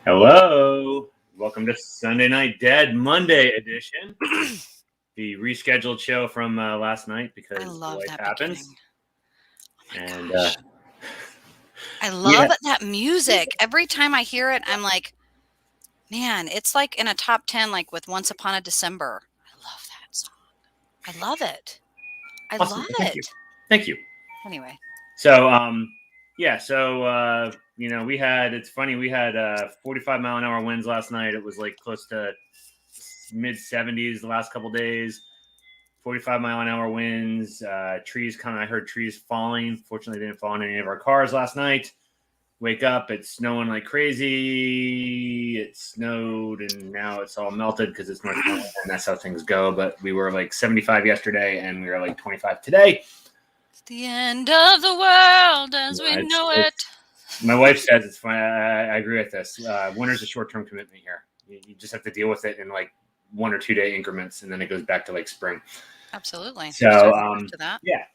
Hello. Welcome to Sunday Night Dead Monday edition. The rescheduled show from last night I because love life that happens. beginning. Oh my And gosh. I yeah, love that music. Every time I hear it, I'm like, man, it's like in a top 10, like with Once Upon a December. I love that song. I love it. I awesome. love Well, thank you. it. Thank you. Anyway, So we had it's funny, we had 45-mile-an-hour winds last night. It was like close to mid 70s the last couple days. 45-mile-an-hour winds, trees I heard trees falling. Fortunately, they didn't fall in any of our cars last night. Wake up, it's snowing like crazy. It snowed and now it's all melted because it's North Carolina and that's how things go. But we were like 75 yesterday and we were like 25 today. it's the end of the world as we know it. My wife says it's fine. I agree with this. Winter's a short-term commitment here. You just have to deal with it in like 1 or 2 day increments, and then it goes back to like spring. Absolutely. So To that. yeah.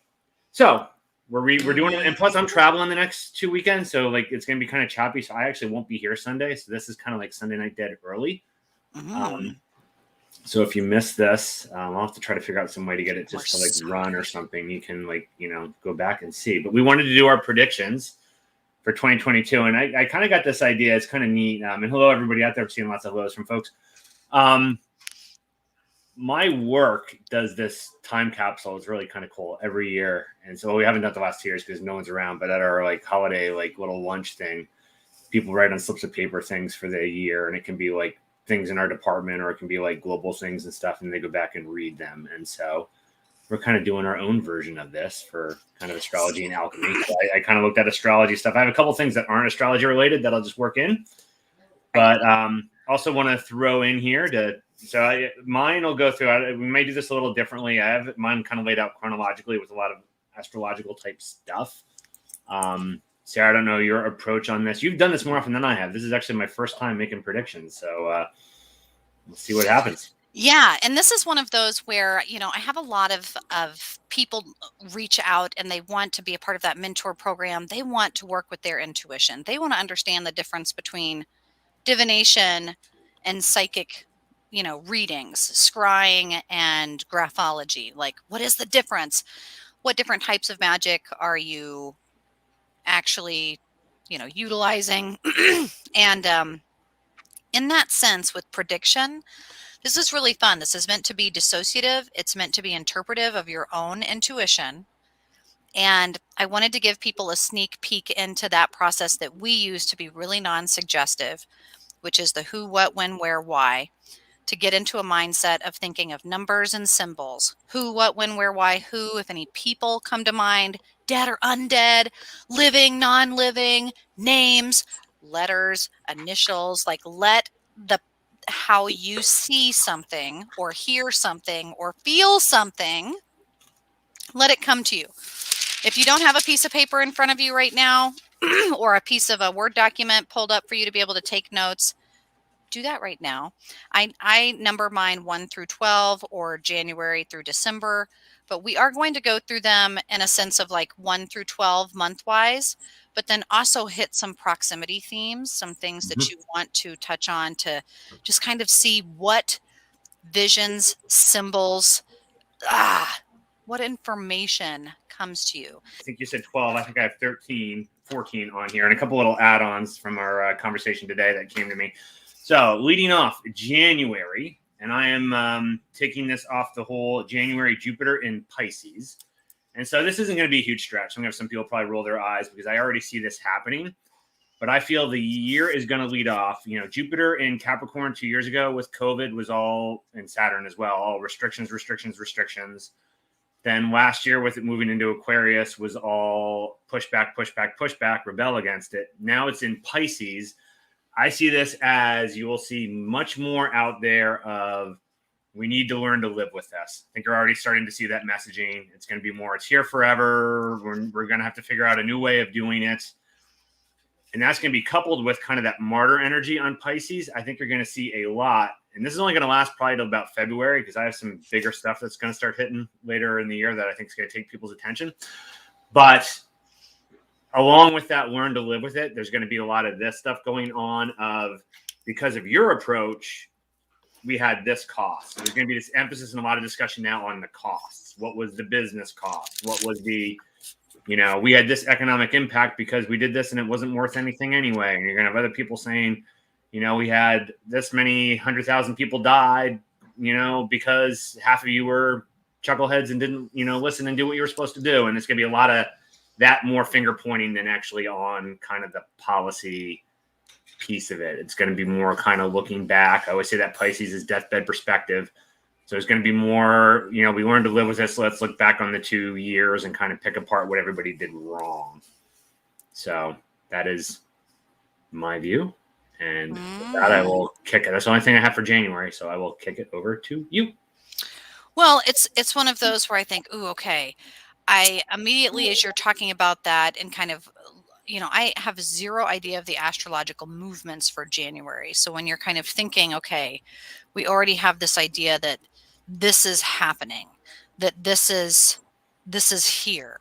So we're doing it, and plus I'm traveling the next 2 weekends, so like it's gonna be kind of choppy. So I actually won't be here Sunday. So this is kind of like Sunday Night Dead early. So if you miss this, I'll have to try to figure out some way to get it just to like run or something. You can like go back and see. But we wanted to do our predictions for 2022, and I kind of got this idea. It's kind of neat. And hello everybody out there. We're seeing lots of hellos from folks. My work does this time capsule. It's really kind of cool every year. And so we haven't done it the last 2 years because no one's around, but at our like holiday, like little lunch thing, people write on slips of paper things for the year. And it can be like things in our department, or it can be like global things and stuff. And they go back and read them. And so we're kind of doing our own version of this for kind of astrology and alchemy. So I kind of looked at astrology stuff. I have a couple things that aren't astrology related that I'll just work in, but also want to throw in here mine will go through. We may do this a little differently. I have mine kind of laid out chronologically with a lot of astrological type stuff. Sarah, I don't know your approach on this. You've done this more often than I have. This is actually my first time making predictions. So we'll see what happens. Yeah, and this is one of those where, I have a lot of people reach out and they want to be a part of that mentor program. They want to work with their intuition. They want to understand the difference between divination and psychic, readings, scrying and graphology. Like, what is the difference? What different types of magic are you actually, utilizing? And in that sense, with prediction, this is really fun. This is meant to be dissociative. It's meant to be interpretive of your own intuition. And I wanted to give people a sneak peek into that process that we use to be really non-suggestive, which is the who, what, when, where, why, to get into a mindset of thinking of numbers and symbols. Who, what, when, where, why, who, if any people come to mind, dead or undead, living, non-living, names, letters, initials, like let the how you see something or hear something or feel something, let it come to you. If you don't have a piece of paper in front of you right now or a piece of a Word document pulled up for you to be able to take notes, do that right now. I number mine 1 through 12 or January through December, but we are going to go through them in a sense of like 1 through 12 month-wise, but then also hit some proximity themes, some things that you want to touch on to just kind of see what visions, symbols, what information comes to you. I think you said 12. I think I have 13, 14 on here, and a couple little add-ons from our conversation today that came to me. So leading off January, and I am taking this off the whole January Jupiter in Pisces. And so this isn't going to be a huge stretch. I'm going to have some people probably roll their eyes because I already see this happening. But I feel the year is going to lead off. Jupiter in Capricorn 2 years ago with COVID was all, and Saturn as well, all restrictions. Then last year with it moving into Aquarius was all pushback, rebel against it. Now it's in Pisces. I see this as you will see much more out there of we need to learn to live with this. I think you're already starting to see that messaging. It's going to be more, it's here forever. We're going to have to figure out a new way of doing it. And that's going to be coupled with kind of that martyr energy on Pisces. I think you're going to see a lot. And this is only going to last probably till about February because I have some bigger stuff that's going to start hitting later in the year that I think is going to take people's attention. But along with that, learn to live with it. There's going to be a lot of this stuff going on because of your approach, we had this cost. There's going to be this emphasis and a lot of discussion now on the costs. What was the business cost? What was the, we had this economic impact because we did this and it wasn't worth anything anyway. And you're going to have other people saying, we had this many 100,000 people died, because half of you were chuckleheads and didn't, listen and do what you were supposed to do. And it's going to be a lot of that, more finger pointing than actually on kind of the policy piece of it. It's going to be more kind of looking back. I always say that Pisces is deathbed perspective. So it's going to be more, we learned to live with this. So let's look back on the 2 years and kind of pick apart what everybody did wrong. So that is my view. And with that, I will kick it. That's the only thing I have for January. So I will kick it over to you. Well, it's one of those where I think, ooh, okay. I immediately, as you're talking about that and kind of, I have zero idea of the astrological movements for January. So when you're kind of thinking, okay, we already have this idea that this is happening, that this is here,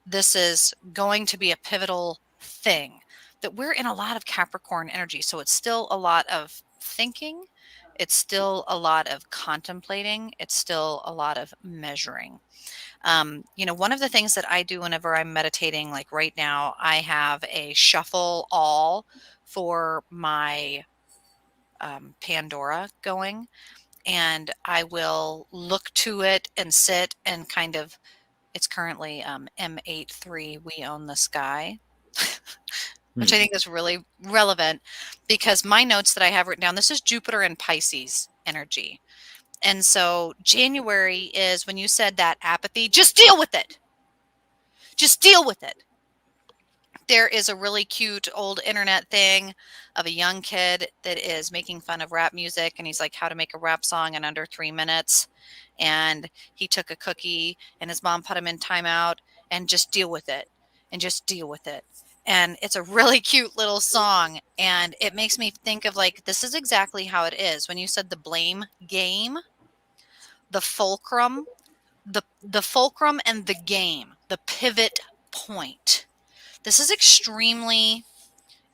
this is going to be a pivotal thing, that we're in a lot of Capricorn energy. So it's still a lot of thinking. It's still a lot of contemplating. It's still a lot of measuring. One of the things that I do whenever I'm meditating, like right now, I have a shuffle all for my Pandora going, and I will look to it and sit and kind of, it's currently M83, We Own the Sky, which I think is really relevant because my notes that I have written down, this is Jupiter and Pisces energy. And so January is when you said that apathy, just deal with it. Just deal with it. There is a really cute old internet thing of a young kid that is making fun of rap music. And he's like, how to make a rap song in under 3 minutes. And he took a cookie and his mom put him in timeout and just deal with it and just deal with it. And it's a really cute little song. And it makes me think of like, this is exactly how it is. When you said the blame game, the fulcrum, the fulcrum and the game, the pivot point. This is extremely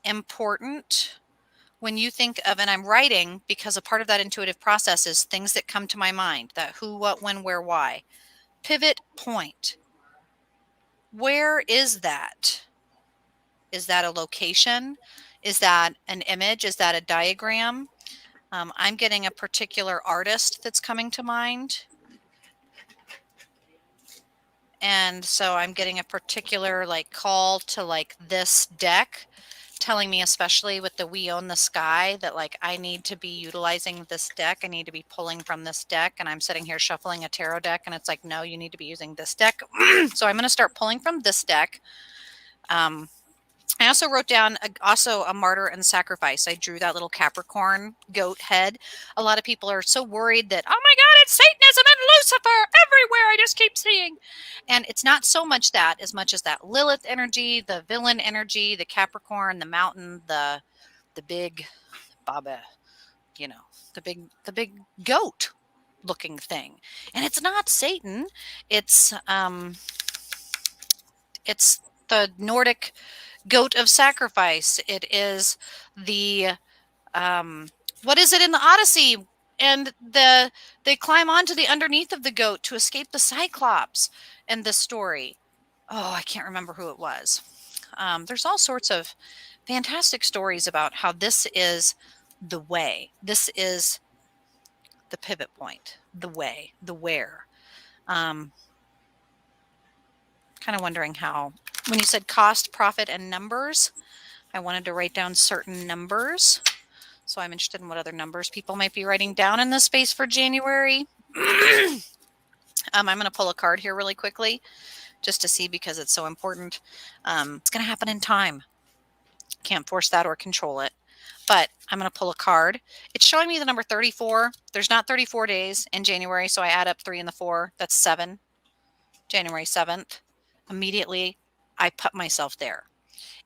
important when you think of, and I'm writing because a part of that intuitive process is things that come to my mind, that who, what, when, where, why. Pivot point. Where is that? Is that a location? Is that an image? Is that a diagram? I'm getting a particular artist that's coming to mind. And so I'm getting a particular like call to like this deck telling me, especially with the We Own the Sky, that like I need to be utilizing this deck. I need to be pulling from this deck. And I'm sitting here shuffling a tarot deck and it's like, no, you need to be using this deck. So I'm going to start pulling from this deck. I also wrote down also a martyr and sacrifice. I drew that little Capricorn goat head. A lot of people are so worried that, oh my God, it's Satanism and Lucifer everywhere. I just keep seeing. And it's not so much that as much as that Lilith energy, the villain energy, the Capricorn, the mountain, the big Baba, the big goat looking thing. And it's not Satan. It's the Nordic goat of sacrifice. It is the what is it in the Odyssey? And they climb onto the underneath of the goat to escape the Cyclops in this story. Oh, I can't remember who it was. There's all sorts of fantastic stories about how this is the way. This is the pivot point, the way, the where. Kind of wondering how, when you said cost, profit, and numbers, I wanted to write down certain numbers. So I'm interested in what other numbers people might be writing down in this space for January. I'm going to pull a card here really quickly just to see because it's so important. It's going to happen in time. Can't force that or control it. But I'm going to pull a card. It's showing me the number 34. There's not 34 days in January, so I add up 3 and the 4. That's 7. January 7th. Immediately, I put myself there.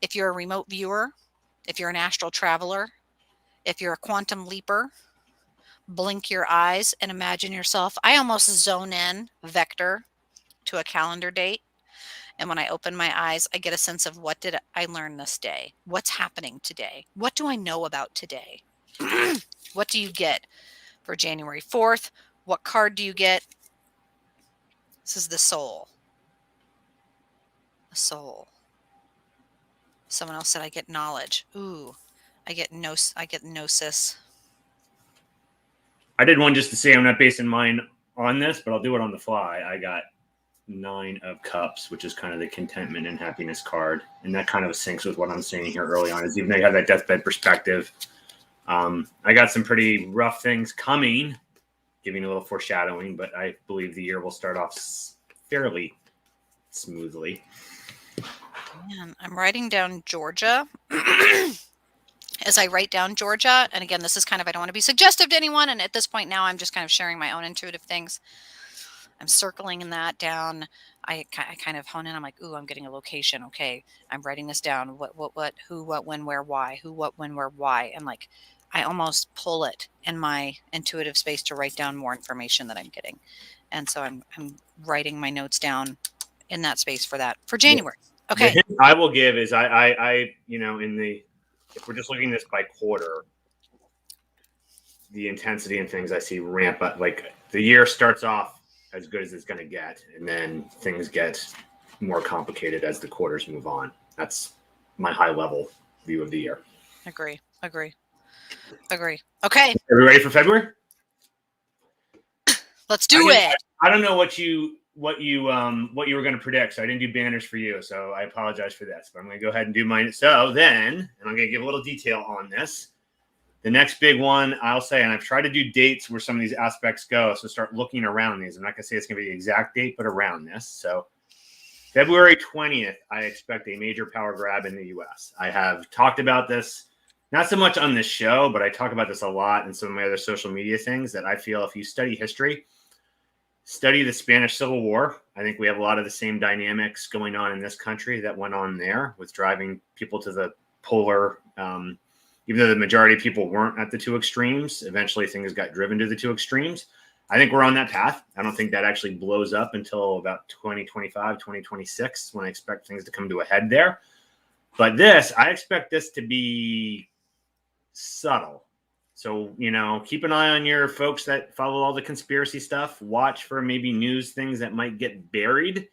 If you're a remote viewer, if you're an astral traveler, if you're a quantum leaper, blink your eyes and imagine yourself. I almost zone in vector to a calendar date. And when I open my eyes, I get a sense of what did I learn this day? What's happening today? What do I know about today? What do you get for January 4th? What card do you get? This is the soul. The soul. Someone else said I get knowledge. Ooh, I get gnosis. I did one just to say I'm not basing mine on this, but I'll do it on the fly. I got 9 of Cups, which is kind of the contentment and happiness card, and that kind of syncs with what I'm saying here early on. Is even though you have that deathbed perspective, I got some pretty rough things coming, giving a little foreshadowing, but I believe the year will start off fairly smoothly. Man, I'm writing down Georgia. As I write down Georgia, and again, this is kind of, I don't want to be suggestive to anyone, and at this point now I'm just kind of sharing my own intuitive things. I'm circling that down. I kind of hone in. I'm like, ooh, I'm getting a location. Okay, I'm writing this down. What, who, what, when, where, why. Who, what, when, where, why. And like, I almost pull it in my intuitive space to write down more information that I'm getting. And so I'm writing my notes down in that space for that for January. Okay. The hint I will give is I if we're just looking at this by quarter, the intensity and things I see ramp up. Like the year starts off as good as it's going to get, and then things get more complicated as the quarters move on. That's my high level view of the year. Agree. Okay. Are we ready for February? Let's do it. I don't know what you were going to predict, so I didn't do banners for you. So I apologize for this, but I'm going to go ahead and do mine. So then, and I'm going to give a little detail on this. The next big one, I'll say, and I've tried to do dates where some of these aspects go, so start looking around these. I'm not going to say it's going to be the exact date, but around this. So February 20th, I expect a major power grab in the U.S. I have talked about this, not so much on this show, but I talk about this a lot in some of my other social media things, that I feel if you study history, study the Spanish Civil War, I think we have a lot of the same dynamics going on in this country that went on there with driving people to the polar, even though the majority of people weren't at the two extremes, eventually things got driven to the two extremes. I think we're on that path. I don't think that actually blows up until about 2025, 2026, when I expect things to come to a head there. But I expect this to be subtle. So, keep an eye on your folks that follow all the conspiracy stuff. Watch for maybe news things that might get buried.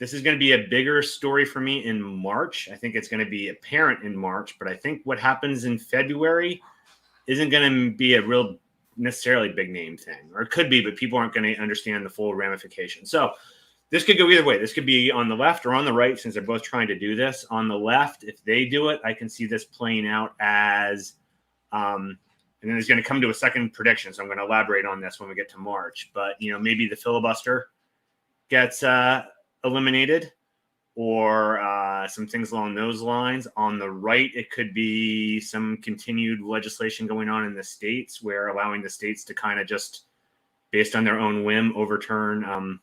This is going to be a bigger story for me in March. I think it's going to be apparent in March, but I think what happens in February isn't going to be a real necessarily big name thing, or it could be, but people aren't going to understand the full ramifications. So this could go either way. This could be on the left or on the right, since they're both trying to do this. On the left, if they do it, I can see this playing out as, and then it's going to come to a second prediction. So I'm going to elaborate on this when we get to March, but maybe the filibuster gets, eliminated, or some things along those lines. On the right, it could be some continued legislation going on in the states, where allowing the states to kind of just, based on their own whim, overturn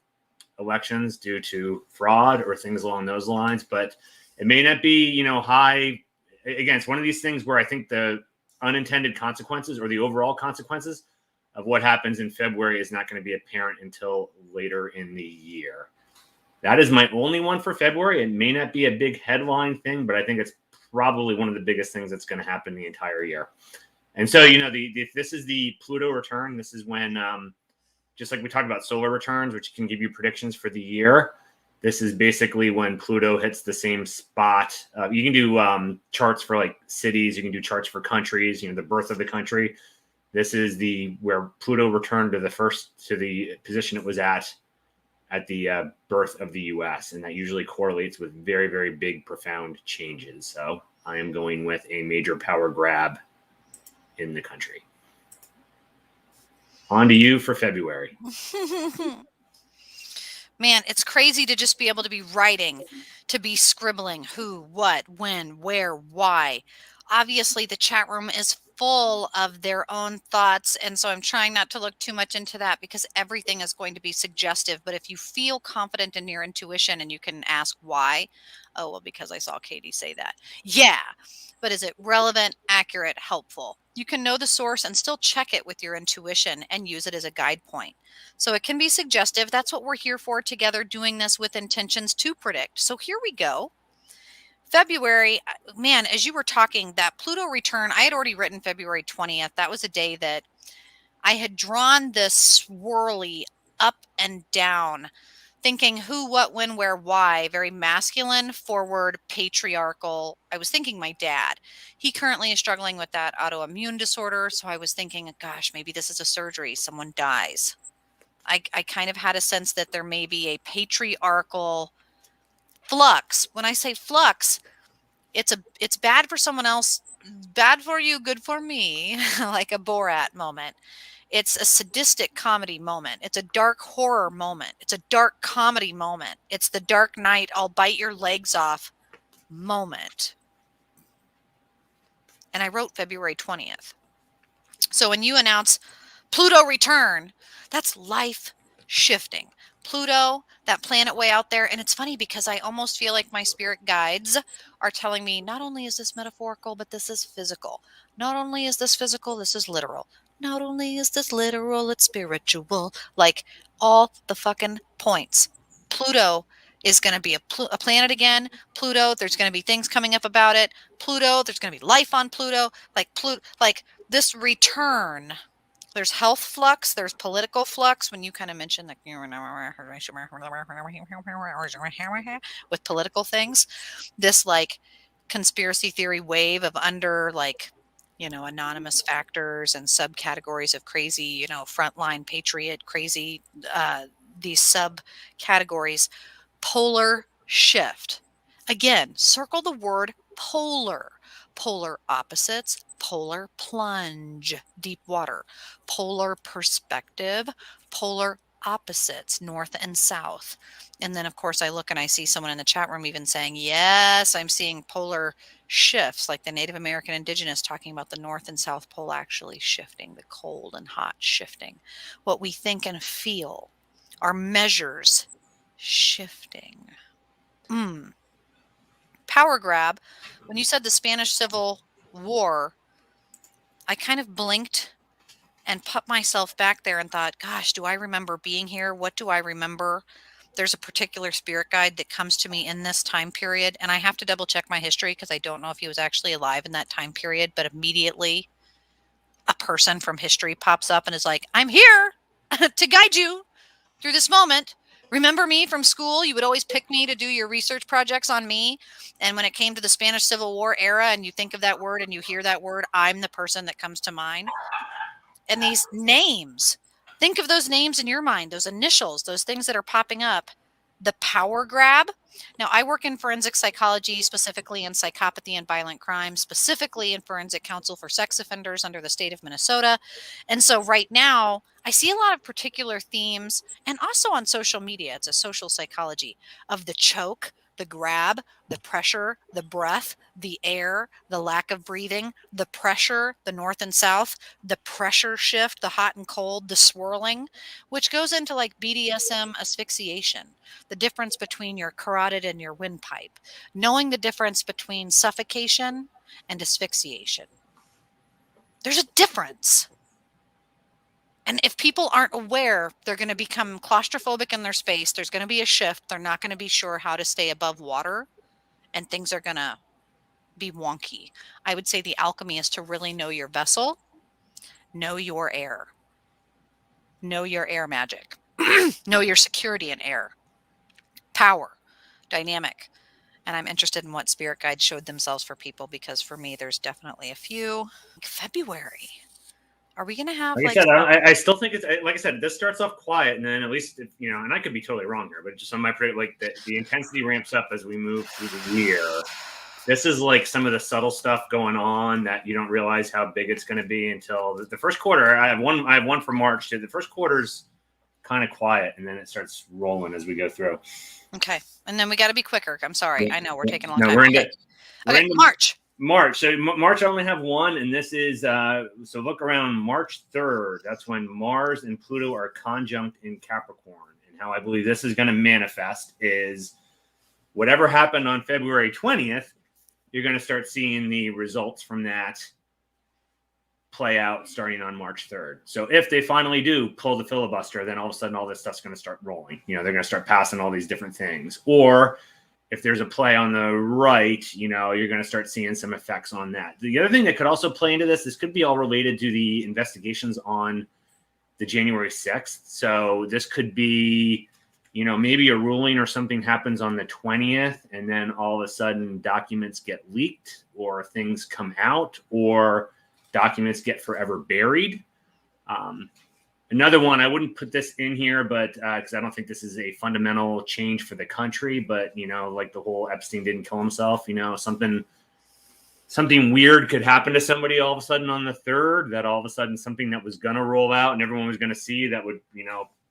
elections due to fraud or things along those lines. But it may not be, high. Again, it's one of these things where I think the unintended consequences or the overall consequences of what happens in February is not going to be apparent until later in the year. That is my only one for February. It may not be a big headline thing, but I think it's probably one of the biggest things that's going to happen the entire year. And so, this is the Pluto return. This is when, just like we talked about solar returns, which can give you predictions for the year. This is basically when Pluto hits the same spot. You can do charts for like cities. You can do charts for countries, the birth of the country. This is where Pluto returned to the position it was at the birth of the U.S., and that usually correlates with very, very big, profound changes. So I am going with a major power grab in the country. On to you for February. Man, it's crazy to just be able to be writing, to be scribbling who, what, when, where, why. Obviously, the chat room is full of their own thoughts. And so I'm trying not to look too much into that because everything is going to be suggestive. But if you feel confident in your intuition and you can ask why, oh, well, because I saw Katie say that. Yeah. But is it relevant, accurate, helpful? You can know the source and still check it with your intuition and use it as a guide point. So it can be suggestive. That's what we're here for together, doing this with intentions to predict. So here we go. February, man, as you were talking, that Pluto return, I had already written February 20th. That was a day that I had drawn this swirly up and down, thinking who, what, when, where, why, very masculine, forward, patriarchal. I was thinking my dad. He currently is struggling with that autoimmune disorder. So I was thinking, gosh, maybe this is a surgery. Someone dies. I kind of had a sense that there may be a patriarchal flux. When I say flux, it's bad for someone else, bad for you, good for me, like a Borat moment. It's a sadistic comedy moment. It's a dark horror moment. It's a dark comedy moment. It's the Dark Knight, I'll bite your legs off moment. And I wrote February 20th. So when you announce Pluto return, that's life shifting. Pluto, that planet way out there. And it's funny because I almost feel like my spirit guides are telling me not only is this metaphorical, but this is physical. Not only is this physical, this is literal. Not only is this literal, it's spiritual. Like all the fucking points. Pluto is going to be a planet again. Pluto, there's going to be things coming up about it. Pluto, there's going to be life on Pluto. Like this return. There's health flux, there's political flux. When you kind of mentioned like with political things, this like conspiracy theory wave of under like, anonymous factors and subcategories of crazy, frontline patriot, crazy, these subcategories, polar shift. Again, circle the word polar. Polar opposites, polar plunge, deep water, polar perspective, polar opposites, north and south. And then, of course, I look and I see someone in the chat room even saying, yes, I'm seeing polar shifts, like the Native American indigenous talking about the north and south pole actually shifting, the cold and hot shifting. What we think and feel, our measures shifting. Power grab. When you said the Spanish Civil War, I kind of blinked and put myself back there and thought, gosh, do I remember being here? What do I remember? There's a particular spirit guide that comes to me in this time period, and I have to double check my history because I don't know if he was actually alive in that time period, but immediately a person from history pops up and is like, I'm here to guide you through this moment. Remember me from school? You would always pick me to do your research projects on me. And when it came to the Spanish Civil War era and you think of that word and you hear that word, I'm the person that comes to mind. And these names, think of those names in your mind, those initials, those things that are popping up. The power grab. Now, I work in forensic psychology, specifically in psychopathy and violent crime, specifically in forensic counsel for sex offenders under the state of Minnesota. And so right now, I see a lot of particular themes, and also on social media, it's a social psychology of the choke, the grab, the pressure, the breath, the air, the lack of breathing, the pressure, the north and south, the pressure shift, the hot and cold, the swirling, which goes into like BDSM asphyxiation, the difference between your carotid and your windpipe, knowing the difference between suffocation and asphyxiation. There's a difference. And if people aren't aware, they're going to become claustrophobic in their space. There's going to be a shift. They're not going to be sure how to stay above water, and things are going to be wonky. I would say the alchemy is to really know your vessel, know your air magic, know your security in air, power, dynamic. And I'm interested in what spirit guides showed themselves for people, because for me, there's definitely a few. February. Are we going to have like I said, I still think it's like I said, this starts off quiet, and then at least, and I could be totally wrong here, but just on my like the intensity ramps up as we move through the year. This is like some of the subtle stuff going on that you don't realize how big it's going to be until the first quarter. I have one for March. The first quarter's kind of quiet, and then it starts rolling as we go through. Okay, and then we got to be quicker. I'm sorry. I know we're taking a long no, time. We're into March. March. So March, I only have one, and this is so look around March 3rd. That's when Mars and Pluto are conjunct in Capricorn. And how I believe this is going to manifest is whatever happened on February 20th, you're going to start seeing the results from that play out starting on March 3rd. So if they finally do pull the filibuster, then all of a sudden all this stuff's going to start rolling. They're going to start passing all these different things. Or if there's a play on the right, you're going to start seeing some effects on that. The other thing that could also play into this could be all related to the investigations on the January 6th. So this could be, maybe a ruling or something happens on the 20th, and then all of a sudden documents get leaked or things come out or documents get forever buried. Another one, I wouldn't put this in here, but because I don't think this is a fundamental change for the country, but like the whole Epstein didn't kill himself, something weird could happen to somebody all of a sudden on the 3rd, that all of a sudden something that was going to roll out and everyone was going to see that would,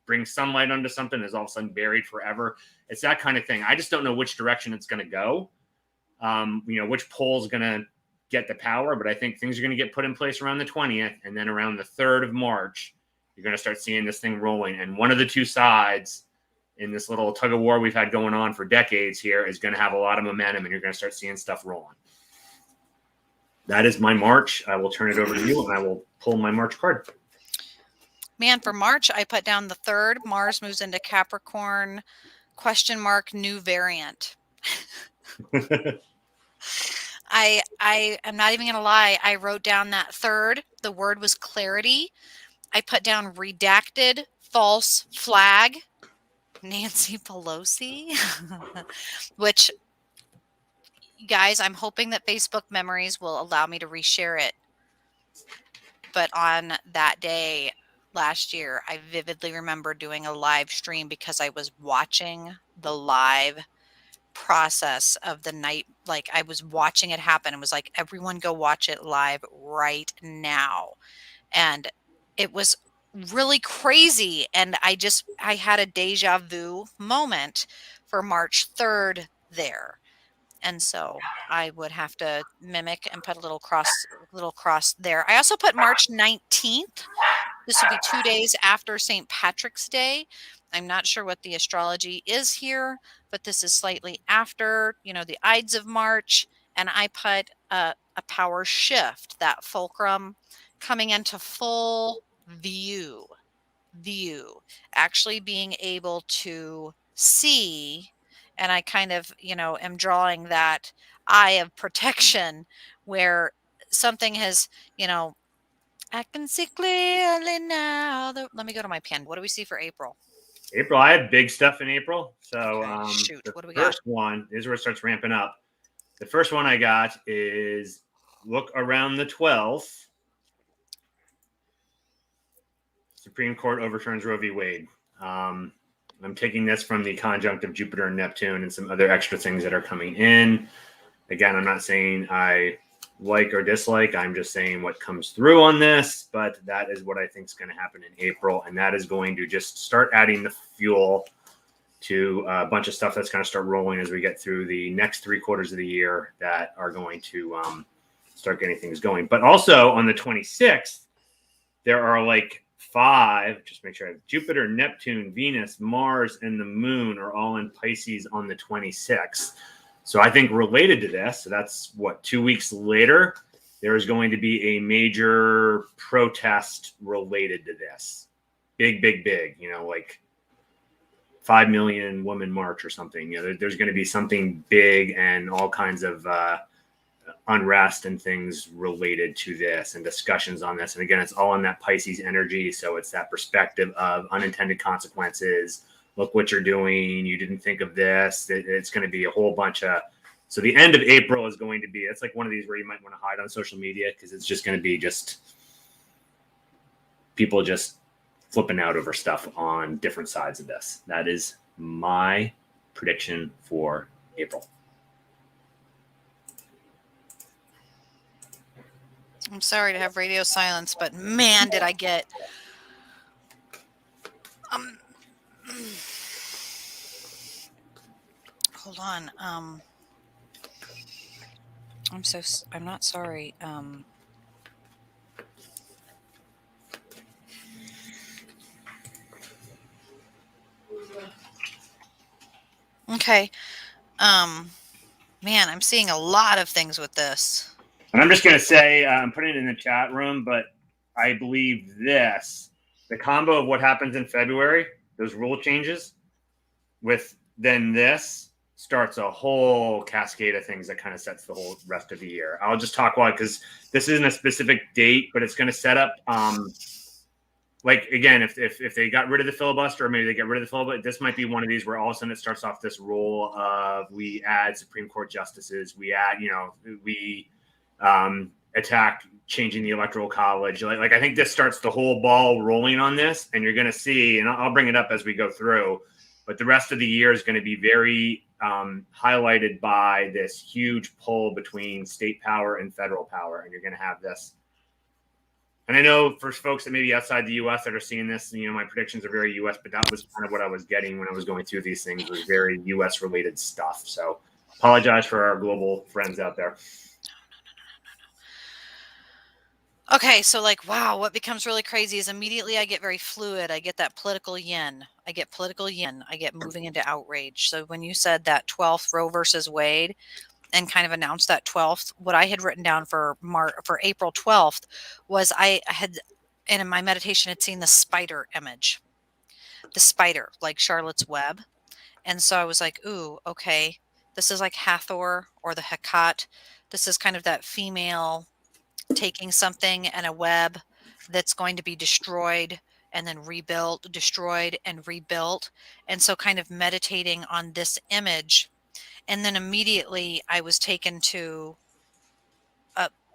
bring sunlight onto something is all of a sudden buried forever. It's that kind of thing. I just don't know which direction it's going to go. Which pole's going to get the power, but I think things are going to get put in place around the 20th, and then around the 3rd of March, you're going to start seeing this thing rolling. And one of the two sides in this little tug of war we've had going on for decades here is going to have a lot of momentum, and you're going to start seeing stuff rolling. That is my March. I will turn it over to you, and I will pull my March card. Man, for March, I put down the 3rd. Mars moves into Capricorn, ? New variant. I am not even going to lie. I wrote down that 3rd. The word was clarity. I put down redacted, false flag, Nancy Pelosi, which, guys, I'm hoping that Facebook memories will allow me to reshare it. But on that day last year, I vividly remember doing a live stream because I was watching the live process of the night. Like, I was watching it happen. It was like, everyone go watch it live right now. And it was really crazy. And I had a deja vu moment for March 3rd there. And so I would have to mimic and put a little cross there. I also put March 19th. This would be 2 days after St. Patrick's Day. I'm not sure what the astrology is here, but this is slightly after, the Ides of March. And I put a power shift, that fulcrum coming into full view, actually being able to see. And I kind of, am drawing that eye of protection where something has, I can see clearly now. Let me go to my pen. What do we see for April? April, I have big stuff in April. So okay, shoot, the what do we got? First one is where it starts ramping up. The first one I got is look around the 12th. Supreme Court overturns Roe v. Wade. I'm taking this from the conjunct of Jupiter and Neptune and some other extra things that are coming in. Again, I'm not saying I like or dislike. I'm just saying what comes through on this, but that is what I think is going to happen in April. And that is going to just start adding the fuel to a bunch of stuff that's going to start rolling as we get through the next 3 quarters of the year that are going to start getting things going. But also on the 26th, there are like 5, just make sure I have Jupiter, Neptune, Venus, Mars, and the moon are all in Pisces on the 26th. So I think related to this, so that's 2 weeks later, there is going to be a major protest related to this. Big, like 5 million woman march or something. There's going to be something big and all kinds of unrest and things related to this and discussions on this. And again, it's all in that Pisces energy. So it's that perspective of unintended consequences. Look what you're doing. You didn't think of this. It's going to be a whole bunch of. So the end of April is going to be, it's like one of these where you might want to hide on social media because it's just going to be just people just flipping out over stuff on different sides of this. That is my prediction for April. I'm sorry to have radio silence, but man, did I get hold on. I'm not sorry. Okay. Man, I'm seeing a lot of things with this. And I'm just going to say, I'm putting it in the chat room, but I believe the combo of what happens in February, those rule changes, with then this starts a whole cascade of things that kind of sets the whole rest of the year. I'll just talk about, because this isn't a specific date, but it's going to set up, like, again, if they got rid of the filibuster, or maybe they get rid of the filibuster, this might be one of these where all of a sudden it starts off this rule of, we add Supreme Court justices, we add, we attack changing the electoral college. Like I think this starts the whole ball rolling on this, and you're going to see, and I'll bring it up as we go through, but the rest of the year is going to be very highlighted by this huge pull between state power and federal power. And you're going to have this. And I know for folks that maybe outside the U.S. that are seeing this, my predictions are very U.S., but that was kind of what I was getting when I was going through these things, was very U.S. related stuff. So apologize for our global friends out there. Okay, so like, wow, what becomes really crazy is immediately I get very fluid. I get that political yin. I get moving into outrage. So when you said that 12th Roe versus Wade and kind of announced that 12th, what I had written down for April 12th was I had, and in my meditation, had seen the spider image, the spider, like Charlotte's Web. And so I was like, ooh, okay, this is like Hathor or the Hecate. This is kind of that female taking something and a web that's going to be destroyed and then rebuilt, destroyed and rebuilt. And so kind of meditating on this image. And then immediately I was taken to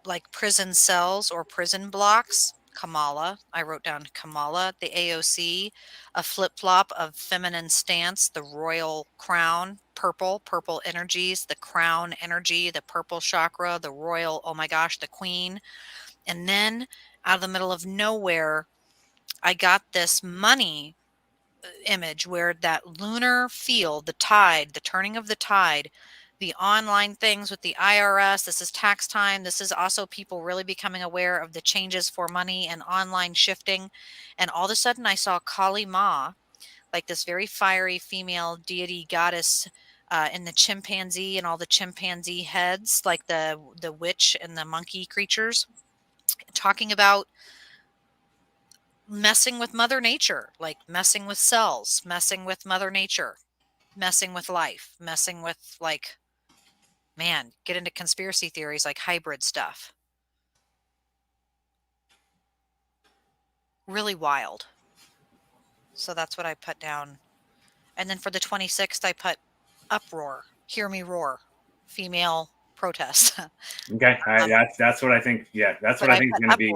like prison cells or prison blocks. Kamala. I wrote down Kamala, the AOC, a flip-flop of feminine stance, the royal crown, purple energies, the crown energy, the purple chakra, the royal, oh my gosh, the queen. And then out of the middle of nowhere, I got this money image where that lunar field, the tide, the turning of the tide, the online things with the IRS, this is tax time. This is also people really becoming aware of the changes for money and online shifting. And all of a sudden I saw Kali Ma, like this very fiery female deity goddess in the chimpanzee and all the chimpanzee heads, like the witch and the monkey creatures, talking about messing with Mother Nature, like messing with cells, messing with Mother Nature, messing with life, messing with, like, man, get into conspiracy theories like hybrid stuff. Really wild. So that's what I put down. And then for the 26th, I put uproar, hear me roar, female protest. Okay, that's what I think. Yeah, that's what I think is going to be.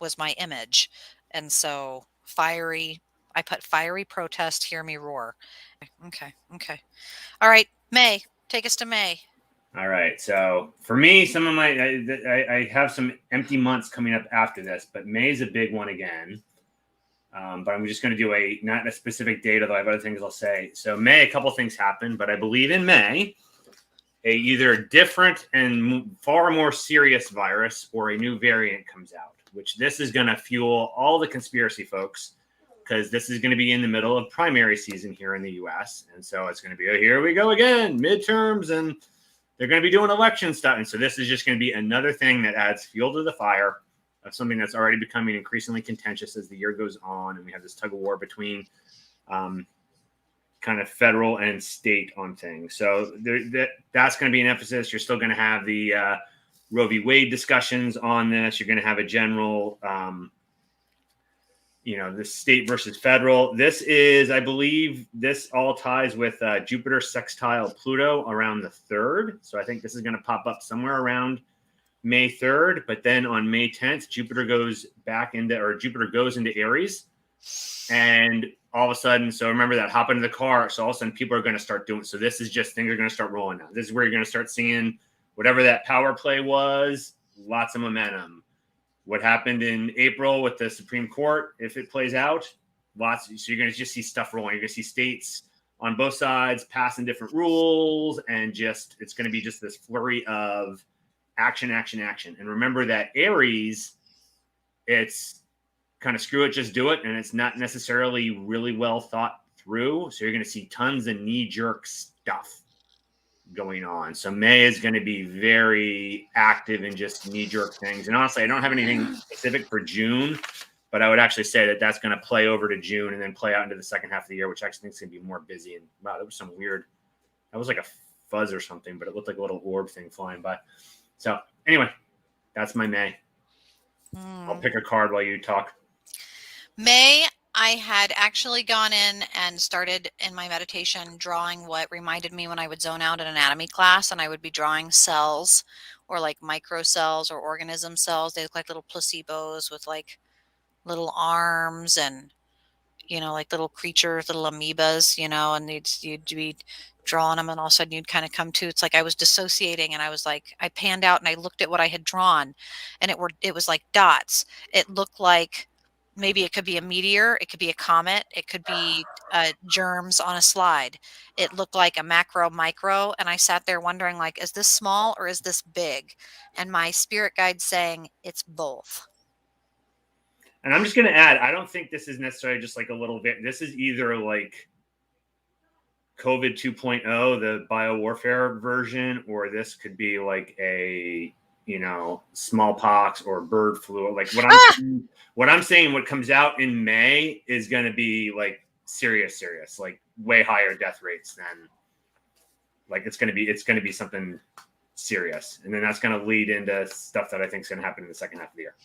Was my image, and so fiery. I put fiery protest, hear me roar. Okay. All right, May, take us to May. All right. So for me, some of I have some empty months coming up after this, but May is a big one again. But I'm just going to do not a specific date, although I have other things I'll say. So May, a couple things happen, but I believe in May, either different and far more serious virus or a new variant comes out, which this is going to fuel all the conspiracy folks, because this is going to be in the middle of primary season here in the U.S. And so it's going to be, here we go again, midterms, and they're going to be doing election stuff. And so this is just going to be another thing that adds fuel to the fire of something that's already becoming increasingly contentious as the year goes on. And we have this tug of war between kind of federal and state on things. So that's going to be an emphasis. You're still going to have the Roe v. Wade discussions on this. You're going to have a general, the state versus federal. This is, I believe, this all ties with Jupiter sextile Pluto around the 3rd. So I think this is going to pop up somewhere around May 3rd. But then on May 10th, Jupiter goes into Aries. And all of a sudden, so remember that, hop into the car. So all of a sudden people are going to start doing. So this is just things are going to start rolling out. This is where you're going to start seeing whatever that power play was, lots of momentum. What happened in April with the Supreme Court, if it plays out, lots. So you're going to just see stuff rolling. You're going to see states on both sides, passing different rules, and just it's going to be just this flurry of action, action, action. And remember that Aries, it's kind of screw it, just do it, and it's not necessarily really well thought through. So you're going to see tons of knee-jerk stuff going on. So May is going to be very active in just knee-jerk things. And honestly, I don't have anything specific for June, but I would actually say that that's going to play over to June and then play out into the second half of the year, which I actually think is going to be more busy. And wow, that was some weird, that was like a fuzz or something, but it looked like a little orb thing flying by. So anyway, that's my May. I'll pick a card while you talk. May, I had actually gone in and started in my meditation drawing what reminded me when I would zone out in anatomy class, and I would be drawing cells or like micro cells or organism cells. They look like little placebos with like little arms and, you know, like little creatures, little amoebas, you know, and you'd be drawing them, and all of a sudden you'd kind of come to, it's like I was dissociating, and I was like, I panned out and I looked at what I had drawn, and it was like dots. It looked like maybe it could be a meteor, it could be a comet, it could be germs on a slide. It looked like a macro micro, and I sat there wondering, like, is this small or is this big? And my spirit guide saying it's both. And I'm just going to add, I don't think this is necessarily just like a little bit. This is either like COVID 2.0, the biowarfare version, or this could be like a, you know, smallpox or bird flu. Like what I'm saying, what comes out in May is going to be like serious, like way higher death rates than, like it's going to be something serious. And then that's going to lead into stuff that I think is going to happen in the second half of the year.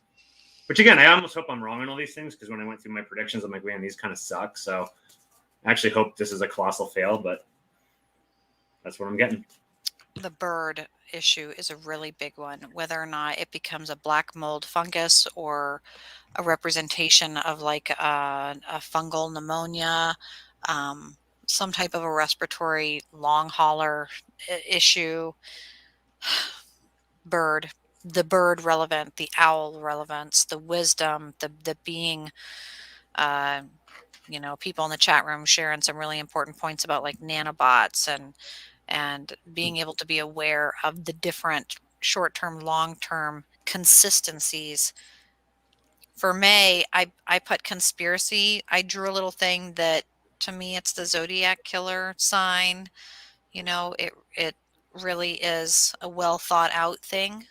Which again, I almost hope I'm wrong on all these things, because when I went through my predictions, I'm like, man, these kind of suck. So I actually hope this is a colossal fail, but that's what I'm getting. The bird issue is a really big one. Whether or not it becomes a black mold fungus or a representation of like a fungal pneumonia, some type of a respiratory long hauler issue. Bird. The bird relevant, the owl relevance, the wisdom, the being, you know, people in the chat room sharing some really important points about like nanobots and being able to be aware of the different short-term, long-term consistencies. For May, I put conspiracy. I drew a little thing that to me it's the Zodiac killer sign. You know, it really is a well thought out thing.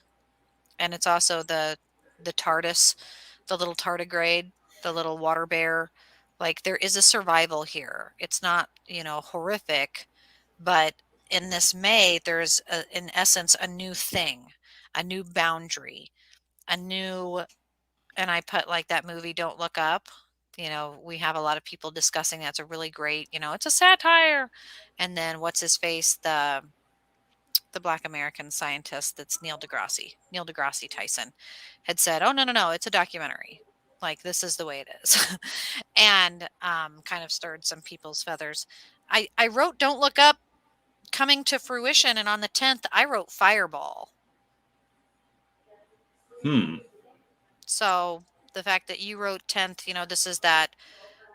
And it's also the TARDIS, the little tardigrade, the little water bear. Like there is a survival here. It's not, you know, horrific, but in this May, there's in essence a new thing, a new boundary, a new, and I put like that movie Don't Look Up. You know, we have a lot of people discussing that's a really great, you know, it's a satire. And then what's his face, the Black American scientist that's Neil deGrasse Tyson, had said, oh, no, it's a documentary. Like, this is the way it is. And kind of stirred some people's feathers. I wrote Don't Look Up coming to fruition. And on the 10th, I wrote Fireball. So the fact that you wrote 10th, you know, this is that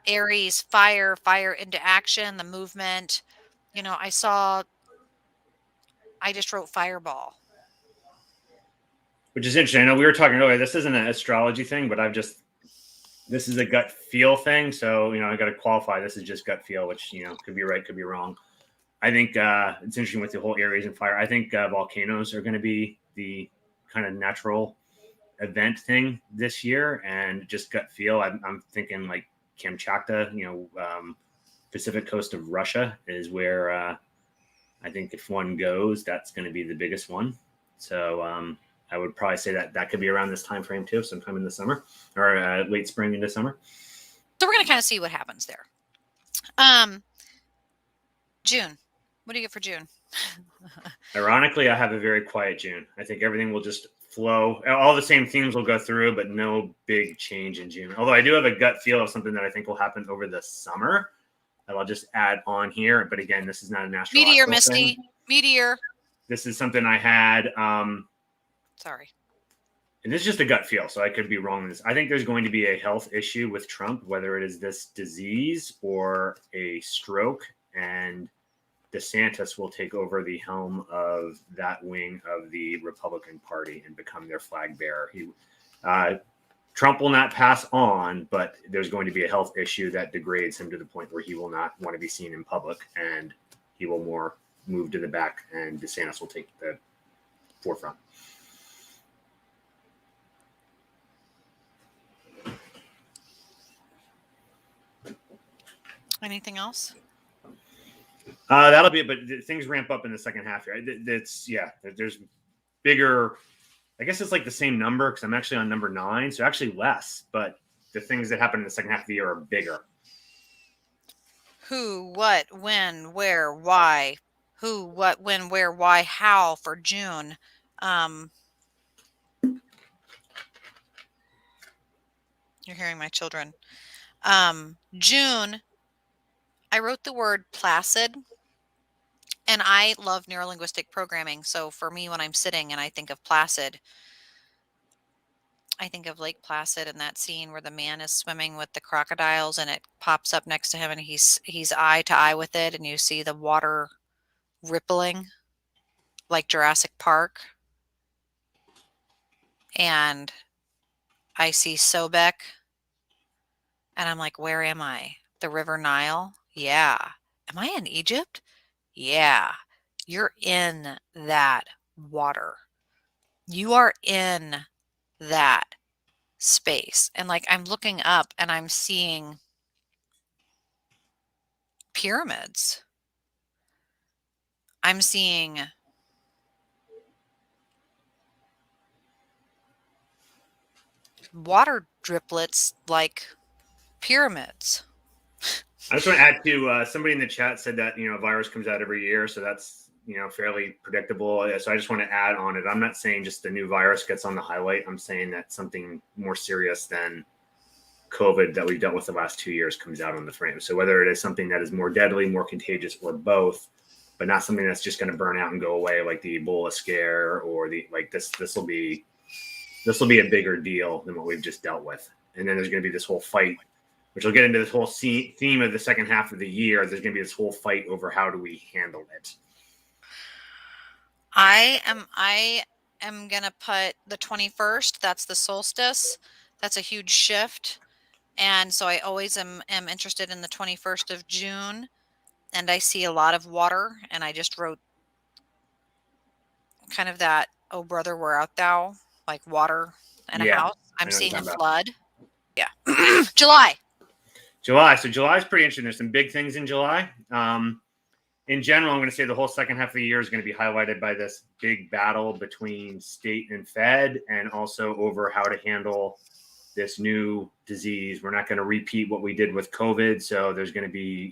Aries fire into action, the movement. You know, I just wrote Fireball. Which is interesting. I know we were talking earlier, this isn't an astrology thing, but this is a gut feel thing. So, you know, I got to qualify. This is just gut feel, which, you know, could be right, could be wrong. I think it's interesting with the whole Aries and fire. I think volcanoes are going to be the kind of natural event thing this year, and just gut feel. I'm thinking like Kamchatka, you know, Pacific coast of Russia is where I think if one goes, that's going to be the biggest one. So I would probably say that could be around this time frame too, sometime in the summer or late spring into summer. So we're going to kind of see what happens there. June. What do you get for June? Ironically, I have a very quiet June. I think everything will just flow. All the same themes will go through, but no big change in June. Although I do have a gut feel of something that I think will happen over the summer that I'll just add on here. But again, this is not an astrological Meteor, Misty. thing. Meteor. This is something I had. Sorry. And this is just a gut feel, so I could be wrong in this. I think there's going to be a health issue with Trump, whether it is this disease or a stroke. and DeSantis will take over the helm of that wing of the Republican Party and become their flag bearer. Trump will not pass on, but there's going to be a health issue that degrades him to the point where he will not want to be seen in public, and he will more move to the back, and DeSantis will take the forefront. Anything else? That'll be it, but things ramp up in the second half here. There's bigger. I guess it's like the same number because I'm actually on number 9, so actually less. But the things that happen in the second half of the year are bigger. Who, what, when, where, why? Who, what, when, where, why, how for June. You're hearing my children. June, I wrote the word placid, and I love neurolinguistic programming. So for me, when I'm sitting and I think of placid, I think of Lake Placid and that scene where the man is swimming with the crocodiles and it pops up next to him and he's eye to eye with it, and you see the water rippling like Jurassic Park. And I see Sobek and I'm like, where am I? The River Nile? Yeah. Am I in Egypt? Yeah. You're in that water. You are in that space. And like, I'm looking up and I'm seeing pyramids. I'm seeing water driplets like pyramids. I just want to add to somebody in the chat said that, a virus comes out every year. So that's, fairly predictable. So I just want to add on it. I'm not saying just the new virus gets on the highlight. I'm saying that something more serious than COVID that we've dealt with the last 2 years comes out on the frame. So whether it is something that is more deadly, more contagious, or both, but not something that's just going to burn out and go away like the Ebola scare or this will be a bigger deal than what we've just dealt with. And then there's going to be this whole fight, which will get into this whole theme of the second half of the year. There's going to be this whole fight over how do we handle it. I am going to put the 21st. That's the solstice. That's a huge shift. And so I always am interested in the 21st of June. And I see a lot of water. And I just wrote kind of that, oh, brother, where art thou? Like water in a house. I'm seeing a flood. Yeah. July. So July is pretty interesting. There's some big things in July. In general, I'm going to say the whole second half of the year is going to be highlighted by this big battle between state and Fed, and also over how to handle this new disease. We're not going to repeat what we did with COVID. So there's going to be,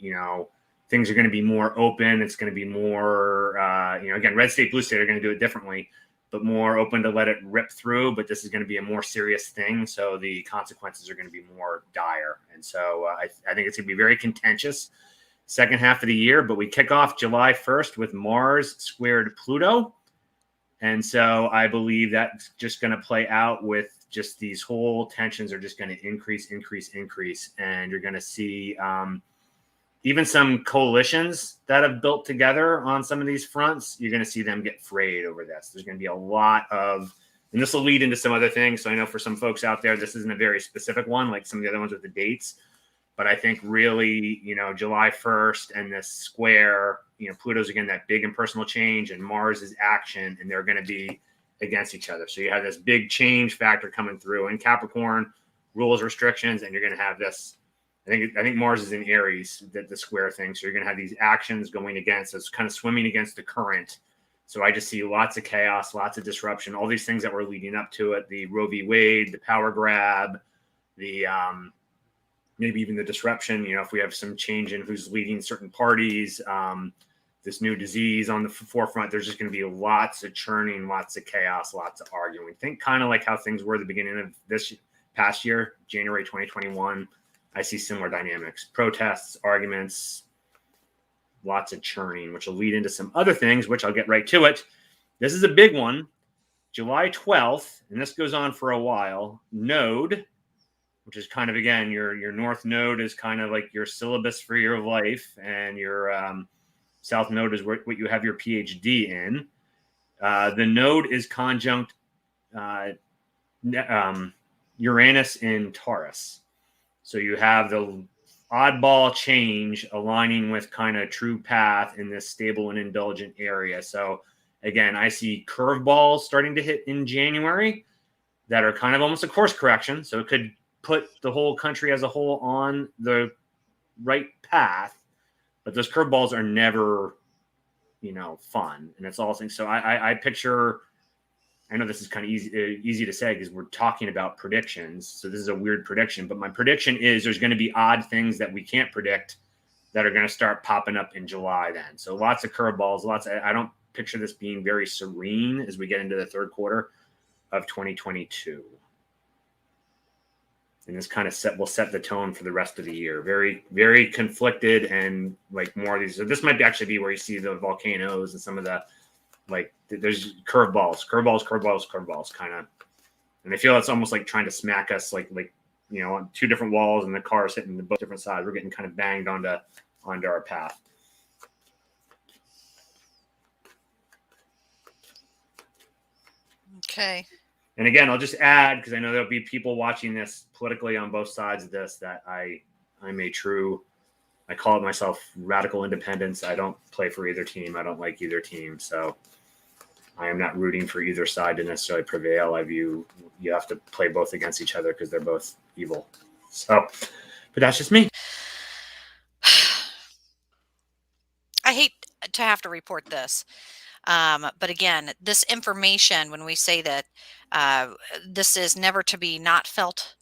things are going to be more open. It's going to be more, again, red state, blue state are going to do it differently, but more open to let it rip through. But this is going to be a more serious thing. So the consequences are going to be more dire. And so I think it's going to be very contentious second half of the year, but we kick off July 1st with Mars squared Pluto. And so I believe that's just going to play out with just these whole tensions are just going to increase. And you're going to see even some coalitions that have built together on some of these fronts. You're going to see them get frayed over this. There's going to be a lot of, and this will lead into some other things. So I know for some folks out there, this isn't a very specific one, like some of the other ones with the dates. But I think really, July 1st and this square, Pluto's again, that big impersonal change, and Mars is action, and they're going to be against each other. So you have this big change factor coming through in Capricorn, rules, restrictions, and you're going to have this, I think Mars is in Aries, the square thing. So you're going to have these actions going against, it's kind of swimming against the current. So I just see lots of chaos, lots of disruption, all these things that were leading up to it, the Roe v. Wade, the power grab, the, maybe even the disruption, if we have some change in who's leading certain parties, this new disease on the forefront, there's just going to be lots of churning, lots of chaos, lots of arguing. Think kind of like how things were at the beginning of this past year, January 2021. I see similar dynamics, protests, arguments, lots of churning, which will lead into some other things, which I'll get right to it. This is a big one, July 12th, and this goes on for a while. Node which is kind of, again, your north node is kind of like your syllabus for your life, and your south node is what you have your PhD in. The node is conjunct Uranus in Taurus. So you have the oddball change aligning with kind of true path in this stable and indulgent area. So again, I see curveballs starting to hit in January that are kind of almost a course correction. So it could put the whole country as a whole on the right path, but those curveballs are never, fun. And it's all things. So I picture, I know this is kind of easy to say because we're talking about predictions. So this is a weird prediction, but my prediction is there's going to be odd things that we can't predict that are going to start popping up in July then. So lots of curveballs, I don't picture this being very serene as we get into the third quarter of 2022. And this kind of will set the tone for the rest of the year. Very, very conflicted, and like more of these. So this might actually be where you see the volcanoes and some of the, like, there's curveballs kind of, and I feel it's almost like trying to smack us like on two different walls, and the cars hitting the both different sides. We're getting kind of banged onto our path. Okay. And again, I'll just add, because I know there'll be people watching this politically on both sides of this, that I'm a true, I call it myself radical independence. I don't play for either team. I don't like either team. So I am not rooting for either side to necessarily prevail. I view you have to play both against each other because they're both evil. So, but that's just me. I hate to have to report this. But again, this information, when we say that this is never to be not felt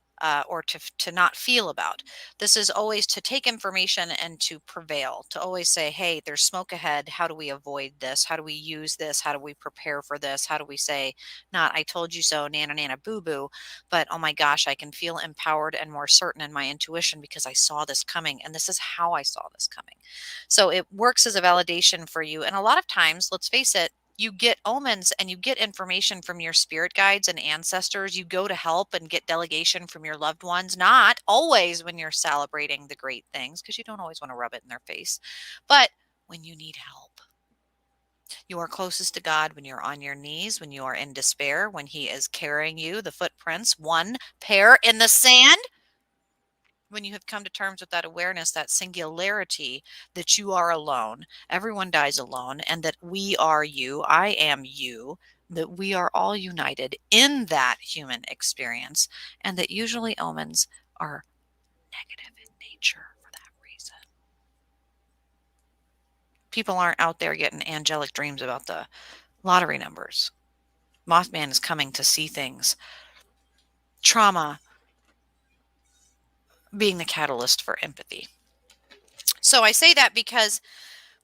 or to not feel about, this is always to take information and to prevail, to always say, hey, there's smoke ahead. How do we avoid this? How do we use this? How do we prepare for this? How do we say, not, I told you so, nana, nana, boo, boo, but oh my gosh, I can feel empowered and more certain in my intuition because I saw this coming. And this is how I saw this coming. So it works as a validation for you. And a lot of times, let's face it, you get omens and you get information from your spirit guides and ancestors. You go to help and get delegation from your loved ones, not always when you're celebrating the great things, because you don't always want to rub it in their face, but when you need help. You are closest to God when you're on your knees, when you are in despair, when He is carrying you, the footprints, one pair in the sand. When you have come to terms with that awareness, that singularity, that you are alone, everyone dies alone, and that we are you, I am you, that we are all united in that human experience, and that usually omens are negative in nature for that reason. People aren't out there getting angelic dreams about the lottery numbers. Mothman is coming to see things. Trauma being the catalyst for empathy. So I say that because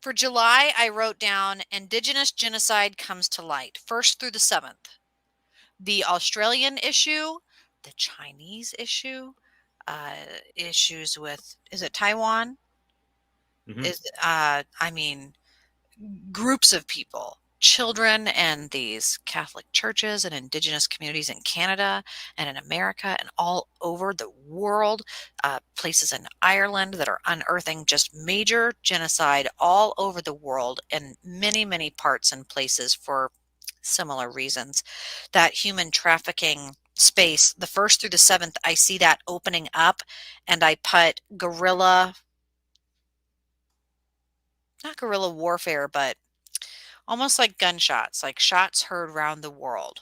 for July, I wrote down Indigenous genocide comes to light, 1st through the 7th. The Australian issue, the Chinese issue, issues with, is it Taiwan? Mm-hmm. Groups of people, children, and these Catholic churches and Indigenous communities in Canada and in America and all over the world, places in Ireland that are unearthing just major genocide all over the world in many, many parts and places for similar reasons. That human trafficking space, the 1st through the 7th, I see that opening up, and I put not guerrilla warfare, but almost like gunshots, like shots heard around the world,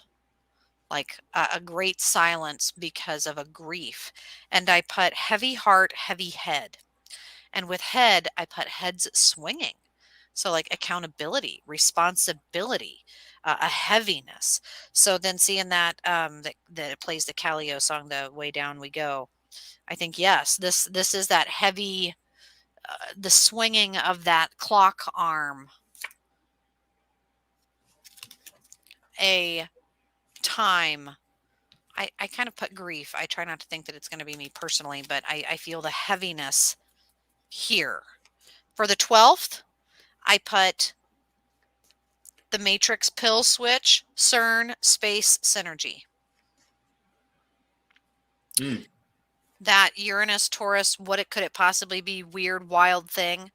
like a great silence because of a grief. And I put heavy heart, heavy head. And with head, I put heads swinging. So like accountability, responsibility, a heaviness. So then seeing that, that it plays the Calio song, The Way Down We Go, I think, yes, this is that heavy, the swinging of that clock arm, a time. I kind of put grief. I try not to think that it's going to be me personally, but I feel the heaviness here. For the 12th, I put the Matrix pill switch, CERN, space synergy. that Uranus Taurus, could it possibly be, weird, wild thing.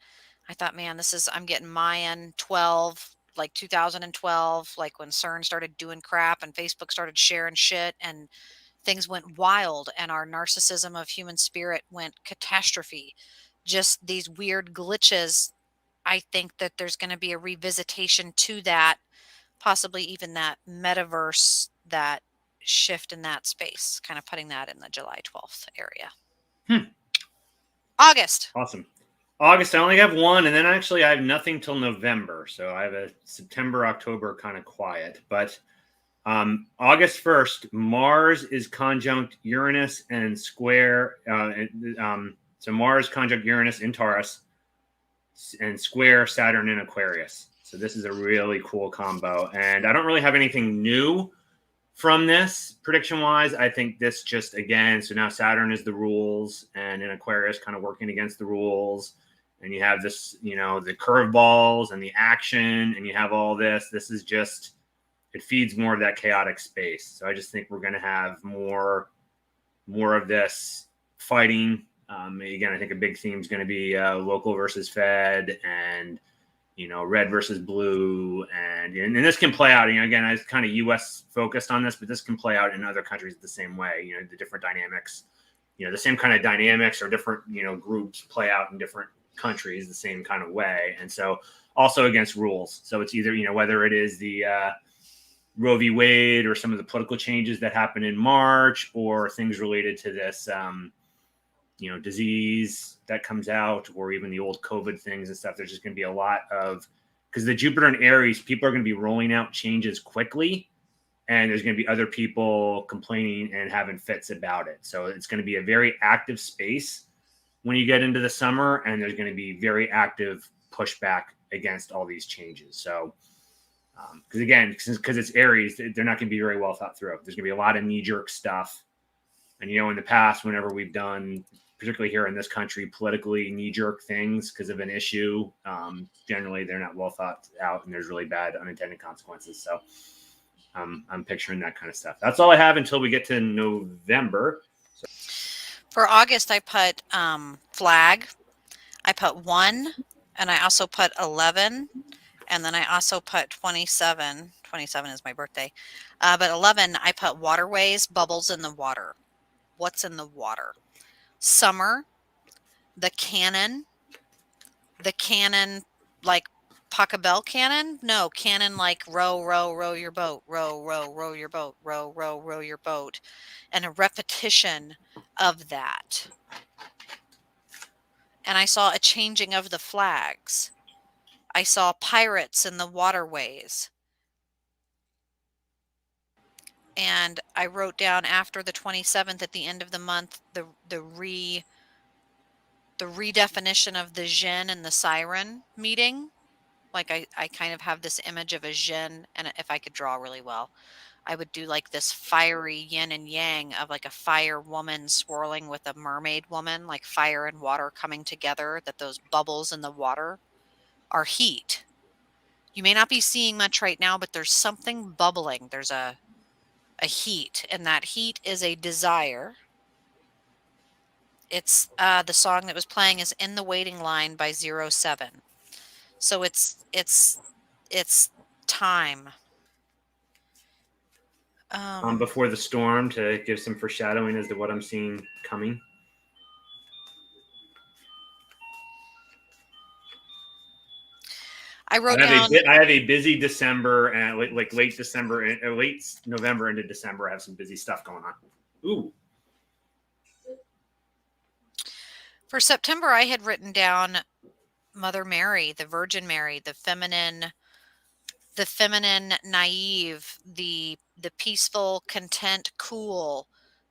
I thought, man, I'm getting Mayan 12, like 2012, like when CERN started doing crap and Facebook started sharing shit and things went wild and our narcissism of human spirit went catastrophe. Just these weird glitches. I think that there's going to be a revisitation to that, possibly even that metaverse, that shift in that space, kind of putting that in the July 12th area. August. Awesome. August, I only have one, and then actually I have nothing till November. So I have a September, October kind of quiet. But August 1st, Mars is conjunct Uranus and square. So Mars conjunct Uranus in Taurus and square Saturn in Aquarius. So this is a really cool combo. And I don't really have anything new from this prediction wise. I think this just, again, so now Saturn is the rules and in Aquarius kind of working against the rules. And you have this, the curveballs and the action, and you have all this. This is just, it feeds more of that chaotic space. So I just think we're going to have more of this fighting. Again, I think a big theme is going to be local versus Fed, and red versus blue, and this can play out. Again, I was kind of U.S. focused on this, but this can play out in other countries the same way. The different dynamics, the same kind of dynamics or different groups play out in different countries the same kind of way, and so also against rules. So it's either whether it is the Roe v. Wade or some of the political changes that happened in March, or things related to this disease that comes out, or even the old COVID things and stuff. There's just going to be a lot of, because the Jupiter and Aries, people are going to be rolling out changes quickly, and there's going to be other people complaining and having fits about it. So it's going to be a very active space when you get into the summer, and there's going to be very active pushback against all these changes. So because it's Aries, they're not going to be very well thought through. There's going to be a lot of knee-jerk stuff. And, in the past, whenever we've done, particularly here in this country, politically knee-jerk things because of an issue, generally they're not well thought out, and there's really bad unintended consequences. So I'm picturing that kind of stuff. That's all I have until we get to November. So. For August, I put flag. I put 1, and I also put 11, and then I also put 27. 27 is my birthday. But 11, I put waterways, bubbles in the water. What's in the water? Summer, the cannon like Pachelbel cannon? No, cannon like row, row, row your boat, row, row, row your boat, row, row, row your boat, and a repetition of that. And I saw a changing of the flags. I saw pirates in the waterways. And I wrote down after the 27th at the end of the month, the redefinition of the Jinn and the Siren meeting. Like I kind of have this image of a Jinn, and if I could draw really well, I would do like this fiery yin and yang of like a fire woman swirling with a mermaid woman, like fire and water coming together, that those bubbles in the water are heat. You may not be seeing much right now, but there's something bubbling. There's a heat, and that heat is a desire. It's the song that was playing is In the Waiting Line by 07. So it's time. Before the storm, to give some foreshadowing as to what I'm seeing coming. I have a busy December, and like late December and late November into December. I have some busy stuff going on. Ooh. For September, I had written down Mother Mary, the Virgin Mary, the feminine naive, the peaceful, content, cool,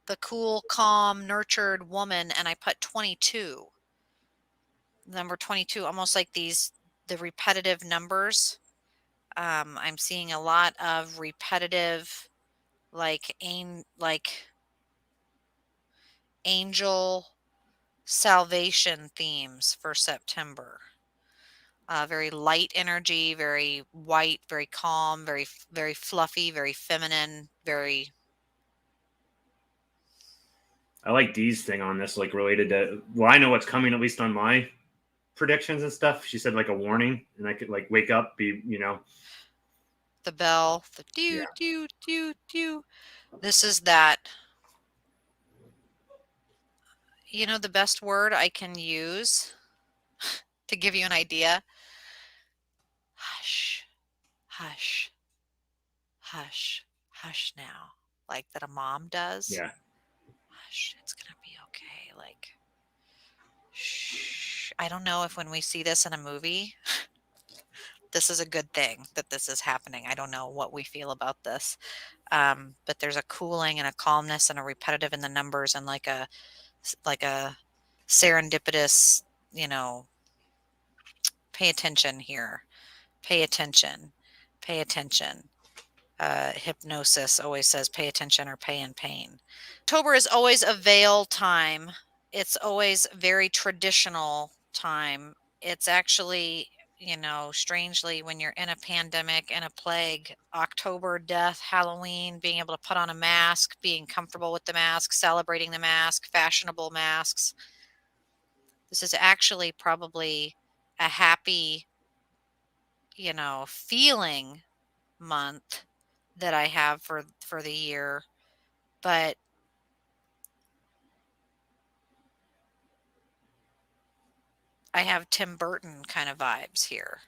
the cool, calm, nurtured woman. And I put 22. Number 22, almost like the repetitive numbers. I'm seeing a lot of repetitive, like angel salvation themes for September. Very light energy, very white, very calm, very, very fluffy, very feminine, very I like Dee's thing on this, like related to, well, I know what's coming, at least on my predictions and stuff. She said like a warning, and I could like wake up, be, The bell, the yeah. do. This is that, the best word I can use to give you an idea. Hush, hush, hush, hush now. Like that a mom does. Yeah. Hush, it's going to be okay. Like, shh. I don't know if when we see this in a movie, this is a good thing that this is happening. I don't know what we feel about this. But there's a cooling and a calmness and a repetitive in the numbers and like a serendipitous, pay attention here. Pay attention. Pay attention. Hypnosis always says pay attention or pay in pain. October is always a veil time. It's always very traditional time. It's actually, strangely, when you're in a pandemic and a plague, October, death, Halloween, being able to put on a mask, being comfortable with the mask, celebrating the mask, fashionable masks. This is actually probably a happy, feeling month that I have for the year, but I have Tim Burton kind of vibes here.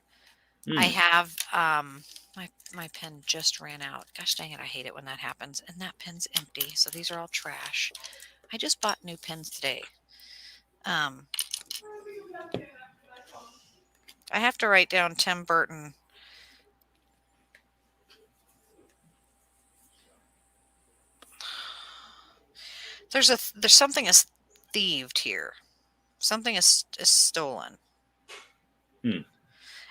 I have my pen just ran out. Gosh dang it, I hate it when that happens. And that pen's empty, so these are all trash. I just bought new pens today. I have to write down Tim Burton. There's something is thieved here. Something is stolen. And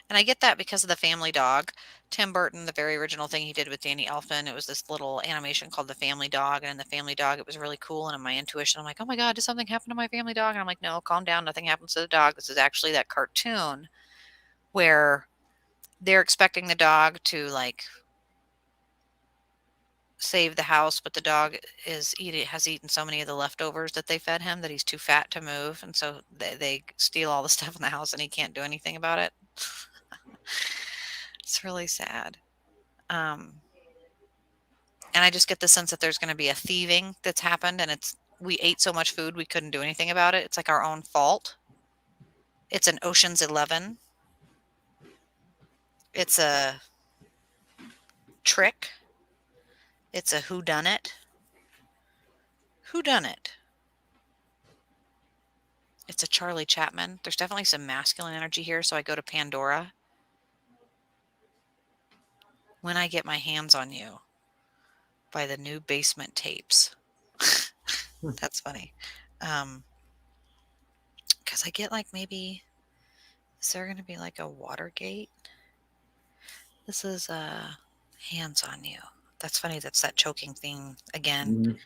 I get that because of the Family Dog. Tim Burton, the very original thing he did with Danny Elfman, it was this little animation called The Family Dog. And in The Family Dog, it was really cool. And in my intuition, I'm like, oh my God, did something happen to my family dog? And I'm like, no, calm down. Nothing happens to the dog. This is actually that cartoon where they're expecting the dog to like save the house, but the dog has eaten so many of the leftovers that they fed him that he's too fat to move. And so they steal all the stuff in the house and he can't do anything about it. It's really sad. And I just get the sense that there's going to be a thieving that's happened, and we ate so much food we couldn't do anything about it. It's like our own fault. It's an Ocean's 11. It's a trick. It's a whodunit. Whodunit. It's a Charlie Chaplin. There's definitely some masculine energy here, so I go to Pandora. When I Get My Hands on You by the New Basement Tapes. That's funny. Because I get like maybe, is there going to be like a Watergate? This is Hands on You. That's funny. That's that choking thing again.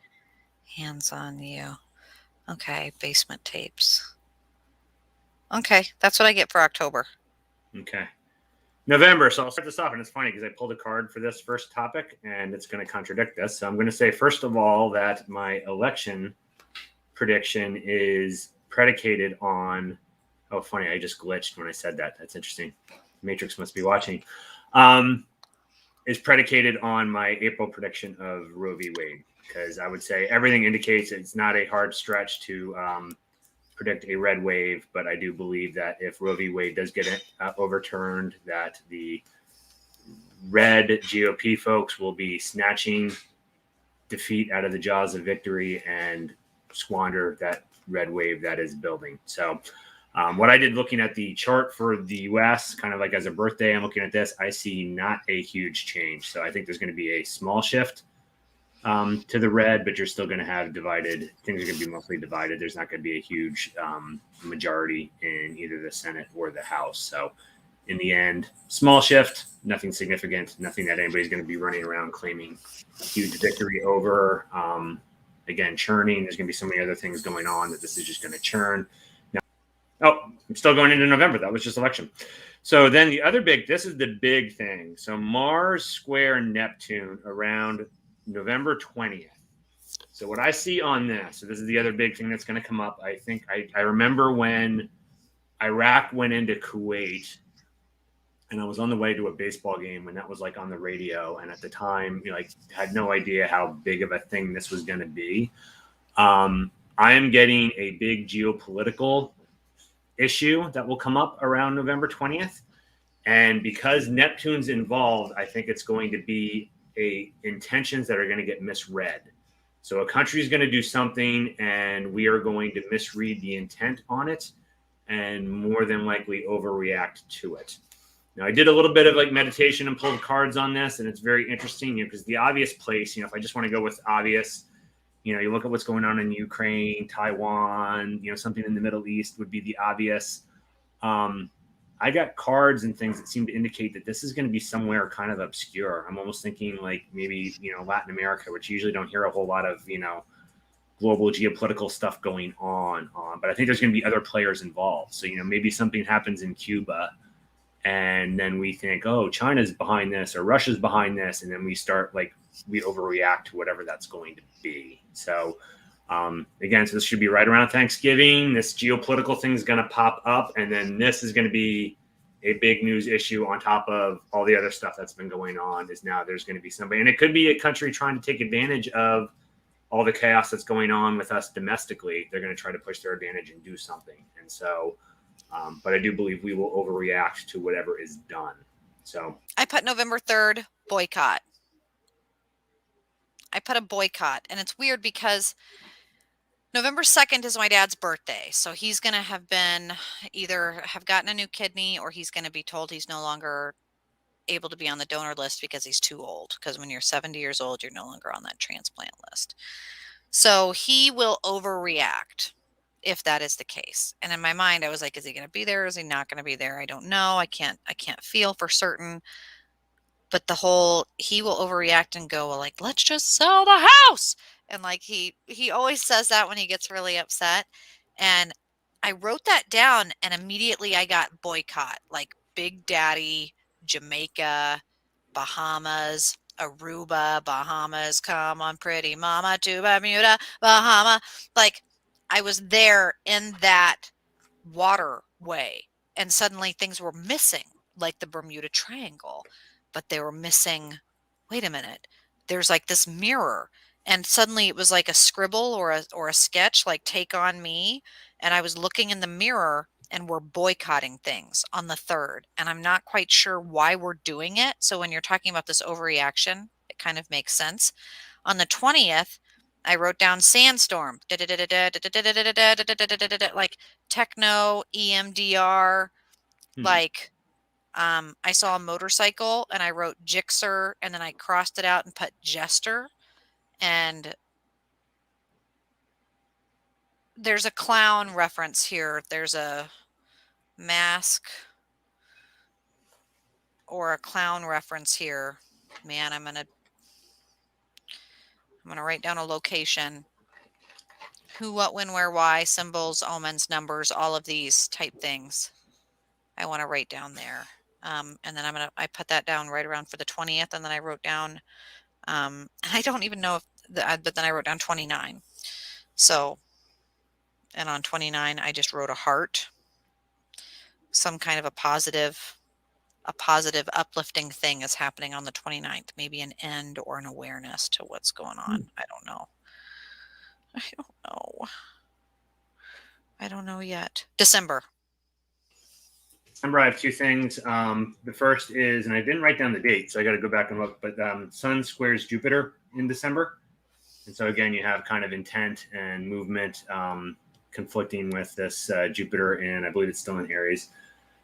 Hands on You. Okay, Basement Tapes. Okay, that's what I get for October. Okay. November. So I'll start this off, and it's funny because I pulled a card for this first topic, and it's going to contradict this. So I'm going to say, first of all, that my election prediction is predicated on. Oh, funny! I just glitched when I said that. That's interesting. Matrix must be watching. Is predicated on my April prediction of Roe v. Wade, because I would say everything indicates it's not a hard stretch to predict a red wave, but I do believe that if Roe v. Wade does get overturned, that the red GOP folks will be snatching defeat out of the jaws of victory and squander that red wave that is building. So what I did looking at the chart for the U.S., kind of like as a birthday, I'm looking at this, I see not a huge change. So I think there's going to be a small shift to the red, but you're still going to have divided. Things are going to be mostly divided. There's not going to be a huge majority in either the Senate or the House. So in the end, small shift, nothing significant, nothing that anybody's going to be running around claiming a huge victory over. Again, churning. There's going to be so many other things going on that this is just going to churn. Oh, I'm still going into November. That was just election. So then the other this is the big thing. So Mars square Neptune around November 20th. So what I see on this, so this is the other big thing that's going to come up. I think I remember when Iraq went into Kuwait, and I was on the way to a baseball game when that was like on the radio. And at the time, like had no idea how big of a thing this was going to be. I am getting a big geopolitical issue that will come up around November 20th. And because Neptune's involved, I think it's going to be intentions that are going to get misread. So a country is going to do something and we are going to misread the intent on it and more than likely overreact to it. Now, I did a little bit of like meditation and pulled cards on this, and it's very interesting, because the obvious place, if I just want to go with obvious, you look at what's going on in Ukraine, Taiwan, something in the Middle East would be the obvious. I got cards and things that seem to indicate that this is going to be somewhere kind of obscure. I'm almost thinking like maybe, Latin America, which you usually don't hear a whole lot of, global geopolitical stuff going on. But I think there's going to be other players involved. So, maybe something happens in Cuba and then we think, oh, China's behind this or Russia's behind this. And then we start we overreact to whatever that's going to be. So, again, so this should be right around Thanksgiving. This geopolitical thing is going to pop up, and then this is going to be a big news issue on top of all the other stuff that's been going on. Is now there's going to be somebody, and it could be a country trying to take advantage of all the chaos that's going on with us domestically. They're going to try to push their advantage and do something. And so, but I do believe we will overreact to whatever is done. So I put November 3rd, boycott. I put a boycott, and it's weird because November 2nd is my dad's birthday. So he's going to have either have gotten a new kidney, or he's going to be told he's no longer able to be on the donor list because he's too old. Because when you're 70 years old, you're no longer on that transplant list. So he will overreact if that is the case. And in my mind, I was like, is he going to be there? Is he not going to be there? I don't know. I can't feel for certain. But he will overreact and go, well, let's just sell the house. And he always says that when he gets really upset. And I wrote that down, and immediately I got boycott, like Big Daddy, Jamaica, Bahamas, Aruba, Bahamas, come on, pretty mama, to Bermuda, Bahama. I was there in that waterway, and suddenly things were missing, like the Bermuda Triangle. But they were missing, wait a minute, there's this mirror. And suddenly it was like a scribble or a sketch, like Take on Me. And I was looking in the mirror, and we're boycotting things on the 3rd. And I'm not quite sure why we're doing it. So when you're talking about this overreaction, it kind of makes sense. On the 20th, I wrote down sandstorm, like techno, EMDR, I saw a motorcycle, and I wrote Gixxer, and then I crossed it out and put Jester. And there's a clown reference here. There's a mask or a clown reference here. Man, I'm gonna write down a location. Who, what, when, where, why, symbols, omens, numbers, all of these type things. I want to write down there. And then I put that down right around for the 20th. And then I wrote down, I don't even know but then I wrote down 29. So, and on 29, I just wrote a heart, some kind of a positive, uplifting thing is happening on the 29th, maybe an end or an awareness to what's going on. I don't know. I don't know yet. December, I have two things. The first is, and I didn't write down the date, so I got to go back and look, but Sun squares Jupiter in December. And so again, you have kind of intent and movement conflicting with this Jupiter, and I believe it's still in Aries.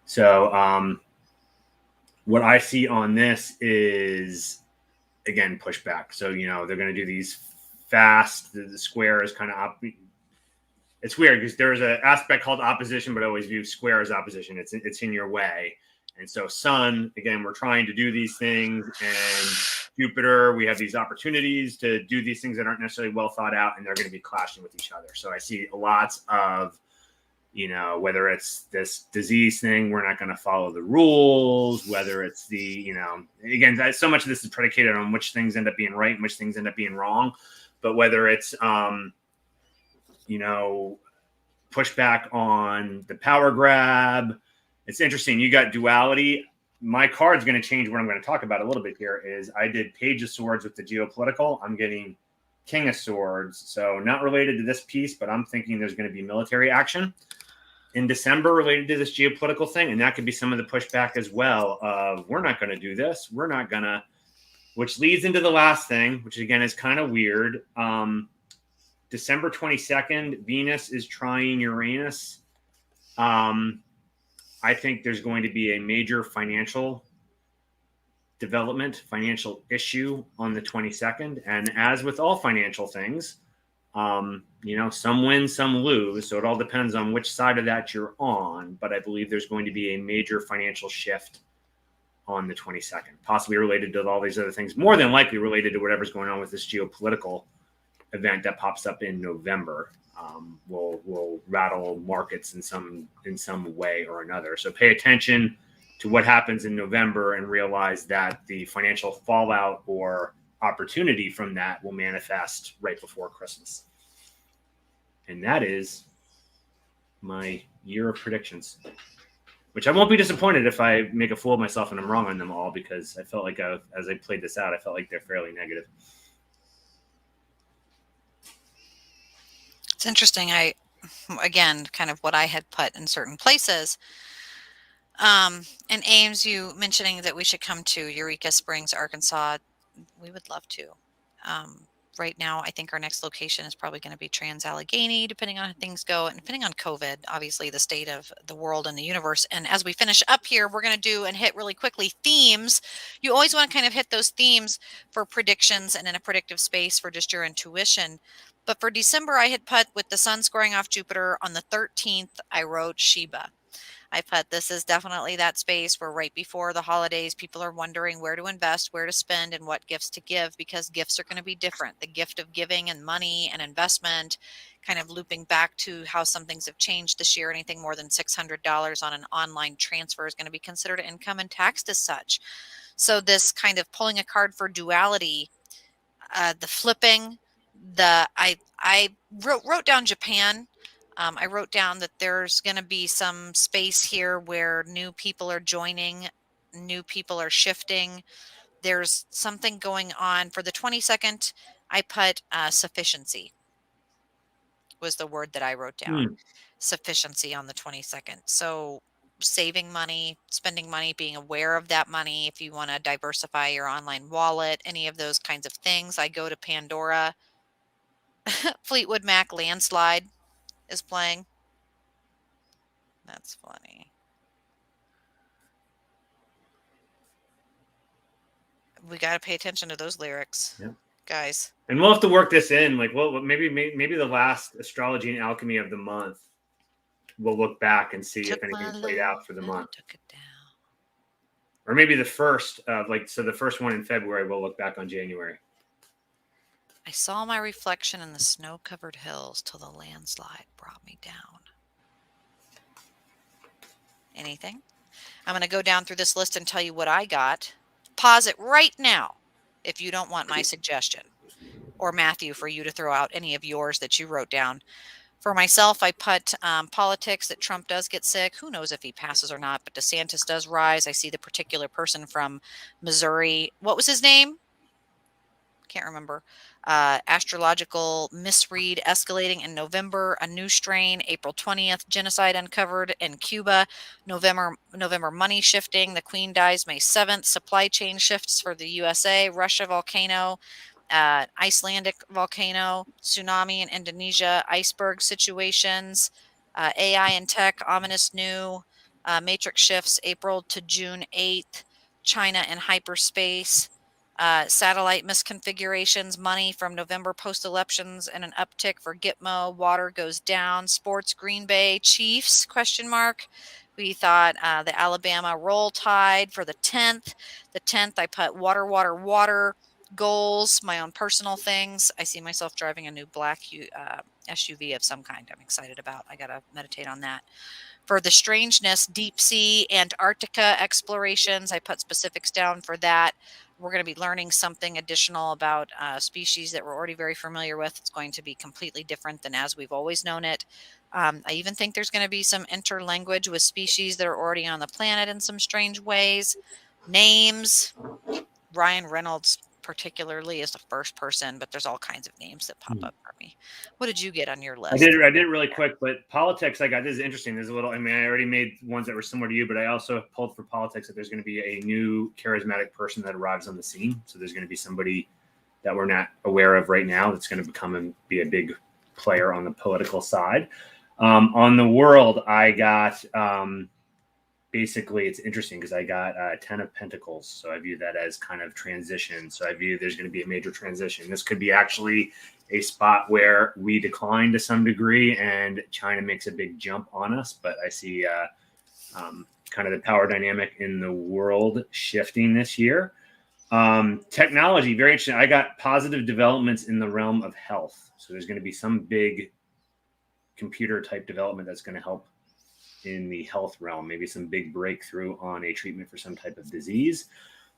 So what I see on this is, again, pushback. So, they're going to do these fast. The square is kind of it's weird because there's an aspect called opposition, but I always view square as opposition. It's in your way. And so Sun, again, we're trying to do these things, and Jupiter, we have these opportunities to do these things that aren't necessarily well thought out, and they're going to be clashing with each other. So I see lots of, whether it's this disease thing, we're not going to follow the rules, whether it's the, again, so much of this is predicated on which things end up being right and which things end up being wrong. but whether it's pushback on the power grab, it's interesting. You got duality. My card's going to change. What I'm going to talk about a little bit here is I did Page of Swords with the geopolitical. I'm getting King of Swords, so not related to this piece, but I'm thinking there's going to be military action in December related to this geopolitical thing, and that could be some of the pushback as well of we're not going to do this, we're not going to, which leads into the last thing, which again is kind of weird. December 22nd, Venus is trying Uranus. I think there's going to be a major financial development, financial issue on the 22nd. And as with all financial things, some win, some lose. So it all depends on which side of that you're on. But I believe there's going to be a major financial shift on the 22nd, possibly related to all these other things, more than likely related to whatever's going on with this geopolitical event that pops up in November. Will rattle markets in some way or another. So pay attention to what happens in November and realize that the financial fallout or opportunity from that will manifest right before Christmas. And that is my year of predictions, which I won't be disappointed if I make a fool of myself and I'm wrong on them all, because I felt like as I played this out, I felt like they're fairly negative. It's interesting. Again, kind of what I had put in certain places. And Ames, you mentioning that we should come to Eureka Springs, Arkansas. We would love to. Right now, I think our next location is probably going to be Trans-Allegheny, depending on how things go and depending on COVID, obviously the state of the world and the universe. And as we finish up here, we're going to do and hit really quickly themes. You always want to kind of hit those themes for predictions and in a predictive space for just your intuition. But for December, I had put with the sun squaring off Jupiter on the 13th, I wrote Sheba. I put this is definitely that space where right before the holidays, people are wondering where to invest, where to spend, and what gifts to give, because gifts are going to be different. The gift of giving and money and investment, kind of looping back to how some things have changed this year. Anything more than $600 on an online transfer is going to be considered income and taxed as such. So this kind of pulling a card for duality, the flipping, I wrote down Japan. I wrote down that there's going to be some space here where new people are joining, new people are shifting. There's something going on. For the 22nd, I put sufficiency was the word that I wrote down. Sufficiency on the 22nd. So saving money, spending money, being aware of that money. If you want to diversify your online wallet, any of those kinds of things. I go to Pandora. Fleetwood Mac Landslide is playing. That's funny. We got to pay attention to those lyrics, guys. And we'll have to work this in. Like, well, maybe the last astrology and alchemy of the month, we'll look back and see if anything played out for the month. Took it down. Or maybe the first, the first one in February, we'll look back on January. I saw my reflection in the snow-covered hills till the landslide brought me down. Anything? I'm going to go down through this list and tell you what I got. Pause it right now if you don't want my suggestion. Or Matthew, for you to throw out any of yours that you wrote down. For myself, I put politics, that Trump does get sick. Who knows if he passes or not, but DeSantis does rise. I see the particular person from Missouri. What was his name? Can't remember. Astrological misread escalating in November, a new strain, April 20th, genocide uncovered in Cuba, November money shifting, the Queen dies May 7th, supply chain shifts for the USA, Russia volcano, Icelandic volcano, tsunami in Indonesia, iceberg situations, AI and tech, ominous new, matrix shifts, April to June 8th, China and hyperspace, satellite misconfigurations, money from November post-elections and an uptick for Gitmo, water goes down, sports, Green Bay Chiefs, ? We thought the Alabama Roll Tide for the 10th. The 10th, I put water, goals, my own personal things. I see myself driving a new black SUV of some kind I'm excited about. I got to meditate on that. For the strangeness, deep sea, Antarctica explorations, I put specifics down for that. We're going to be learning something additional about species that we're already very familiar with. It's going to be completely different than as we've always known it. I even think there's going to be some interlanguage with species that are already on the planet in some strange ways. Names, Ryan Reynolds particularly is the first person, but there's all kinds of names that pop up for me. What did you get on your list? I did really quick, but politics, I got, this is interesting. There's a little, I mean, I already made ones that were similar to you, but I also pulled for politics that there's going to be a new charismatic person that arrives on the scene. So there's going to be somebody that we're not aware of right now that's going to become and be a big player on the political side. On the world, I got, basically, it's interesting because I got 10 of Pentacles. So I view that as kind of transition. So I view there's going to be a major transition. This could be actually a spot where we decline to some degree and China makes a big jump on us. But I see kind of the power dynamic in the world shifting this year. Technology, very interesting. I got positive developments in the realm of health. So there's going to be some big computer type development that's going to help in the health realm, maybe some big breakthrough on a treatment for some type of disease.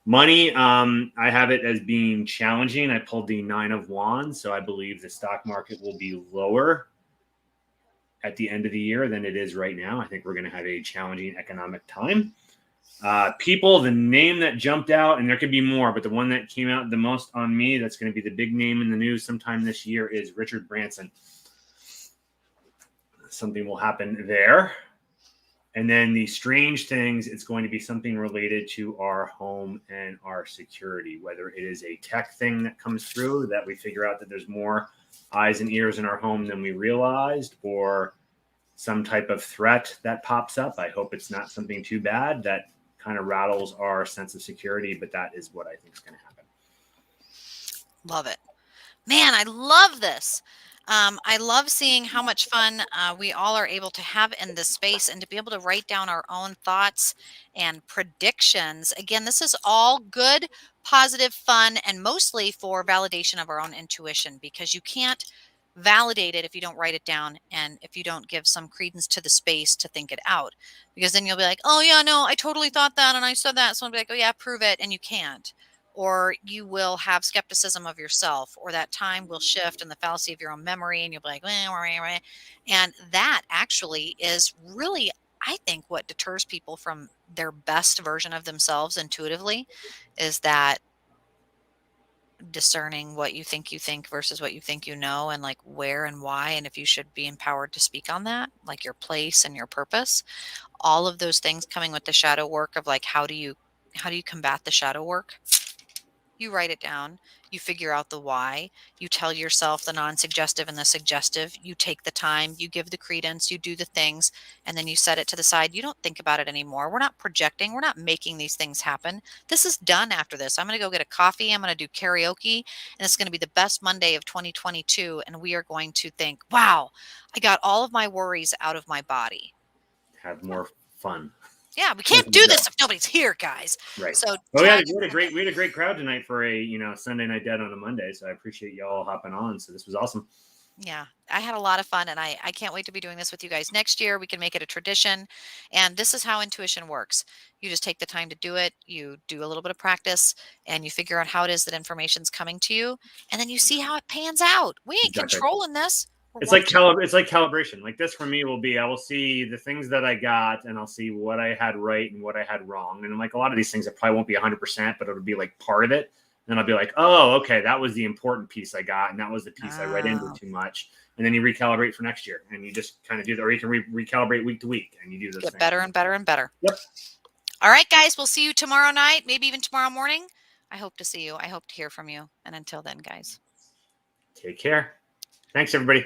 Money, I have it as being challenging. I pulled the 9 of Wands, so I believe the stock market will be lower at the end of the year than it is right now. I think we're going to have a challenging economic time. People, the name that jumped out, and there could be more, but the one that came out the most on me, that's going to be the big name in the news sometime this year, is Richard Branson. Something will happen there. And then the strange things, it's going to be something related to our home and our security, whether it is a tech thing that comes through that we figure out that there's more eyes and ears in our home than we realized, or some type of threat that pops up. I hope it's not something too bad that kind of rattles our sense of security, but that is what I think is going to happen. Love it. Man, I love this. I love seeing how much fun we all are able to have in this space and to be able to write down our own thoughts and predictions. Again, this is all good, positive, fun, and mostly for validation of our own intuition, because you can't validate it if you don't write it down and if you don't give some credence to the space to think it out. Because then you'll be like, oh, yeah, no, I totally thought that and I said that. So I'll be like, oh, yeah, prove it. And you can't. Or you will have skepticism of yourself, or that time will shift and the fallacy of your own memory, and you'll be like, and that actually is really, I think, what deters people from their best version of themselves intuitively, is that discerning what you think versus what you think you know, and like where and why, and if you should be empowered to speak on that, like your place and your purpose. All of those things coming with the shadow work of like, how do you combat the shadow work? You write it down, you figure out the why, you tell yourself the non-suggestive and the suggestive, you take the time, you give the credence, you do the things, and then you set it to the side. You don't think about it anymore. We're not projecting, we're not making these things happen. This is done after this. I'm going to go get a coffee, I'm going to do karaoke, and it's going to be the best Monday of 2022, and we are going to think, wow, I got all of my worries out of my body. Have more fun. Yeah, we can't do this if nobody's here, guys. Right. So we had a great crowd tonight for a Sunday Night Dead on a Monday. So I appreciate y'all hopping on. So this was awesome. Yeah, I had a lot of fun, and I can't wait to be doing this with you guys next year. We can make it a tradition, and this is how intuition works. You just take the time to do it. You do a little bit of practice, and you figure out how it is that information's coming to you, and then you see how it pans out. We ain't controlling this. It's like calibration. Like this for me will be, I will see the things that I got and I'll see what I had right and what I had wrong. And like a lot of these things, it probably won't be 100%, but it'll be like part of it. And then I'll be like, oh, okay, that was the important piece I got. And that was the piece I read into too much. And then you recalibrate for next year and you just kind of do that. Or you can recalibrate week to week and you do those things. Get better and better and better. Yep. All right, guys, we'll see you tomorrow night, maybe even tomorrow morning. I hope to see you. I hope to hear from you. And until then, guys, take care. Thanks, everybody.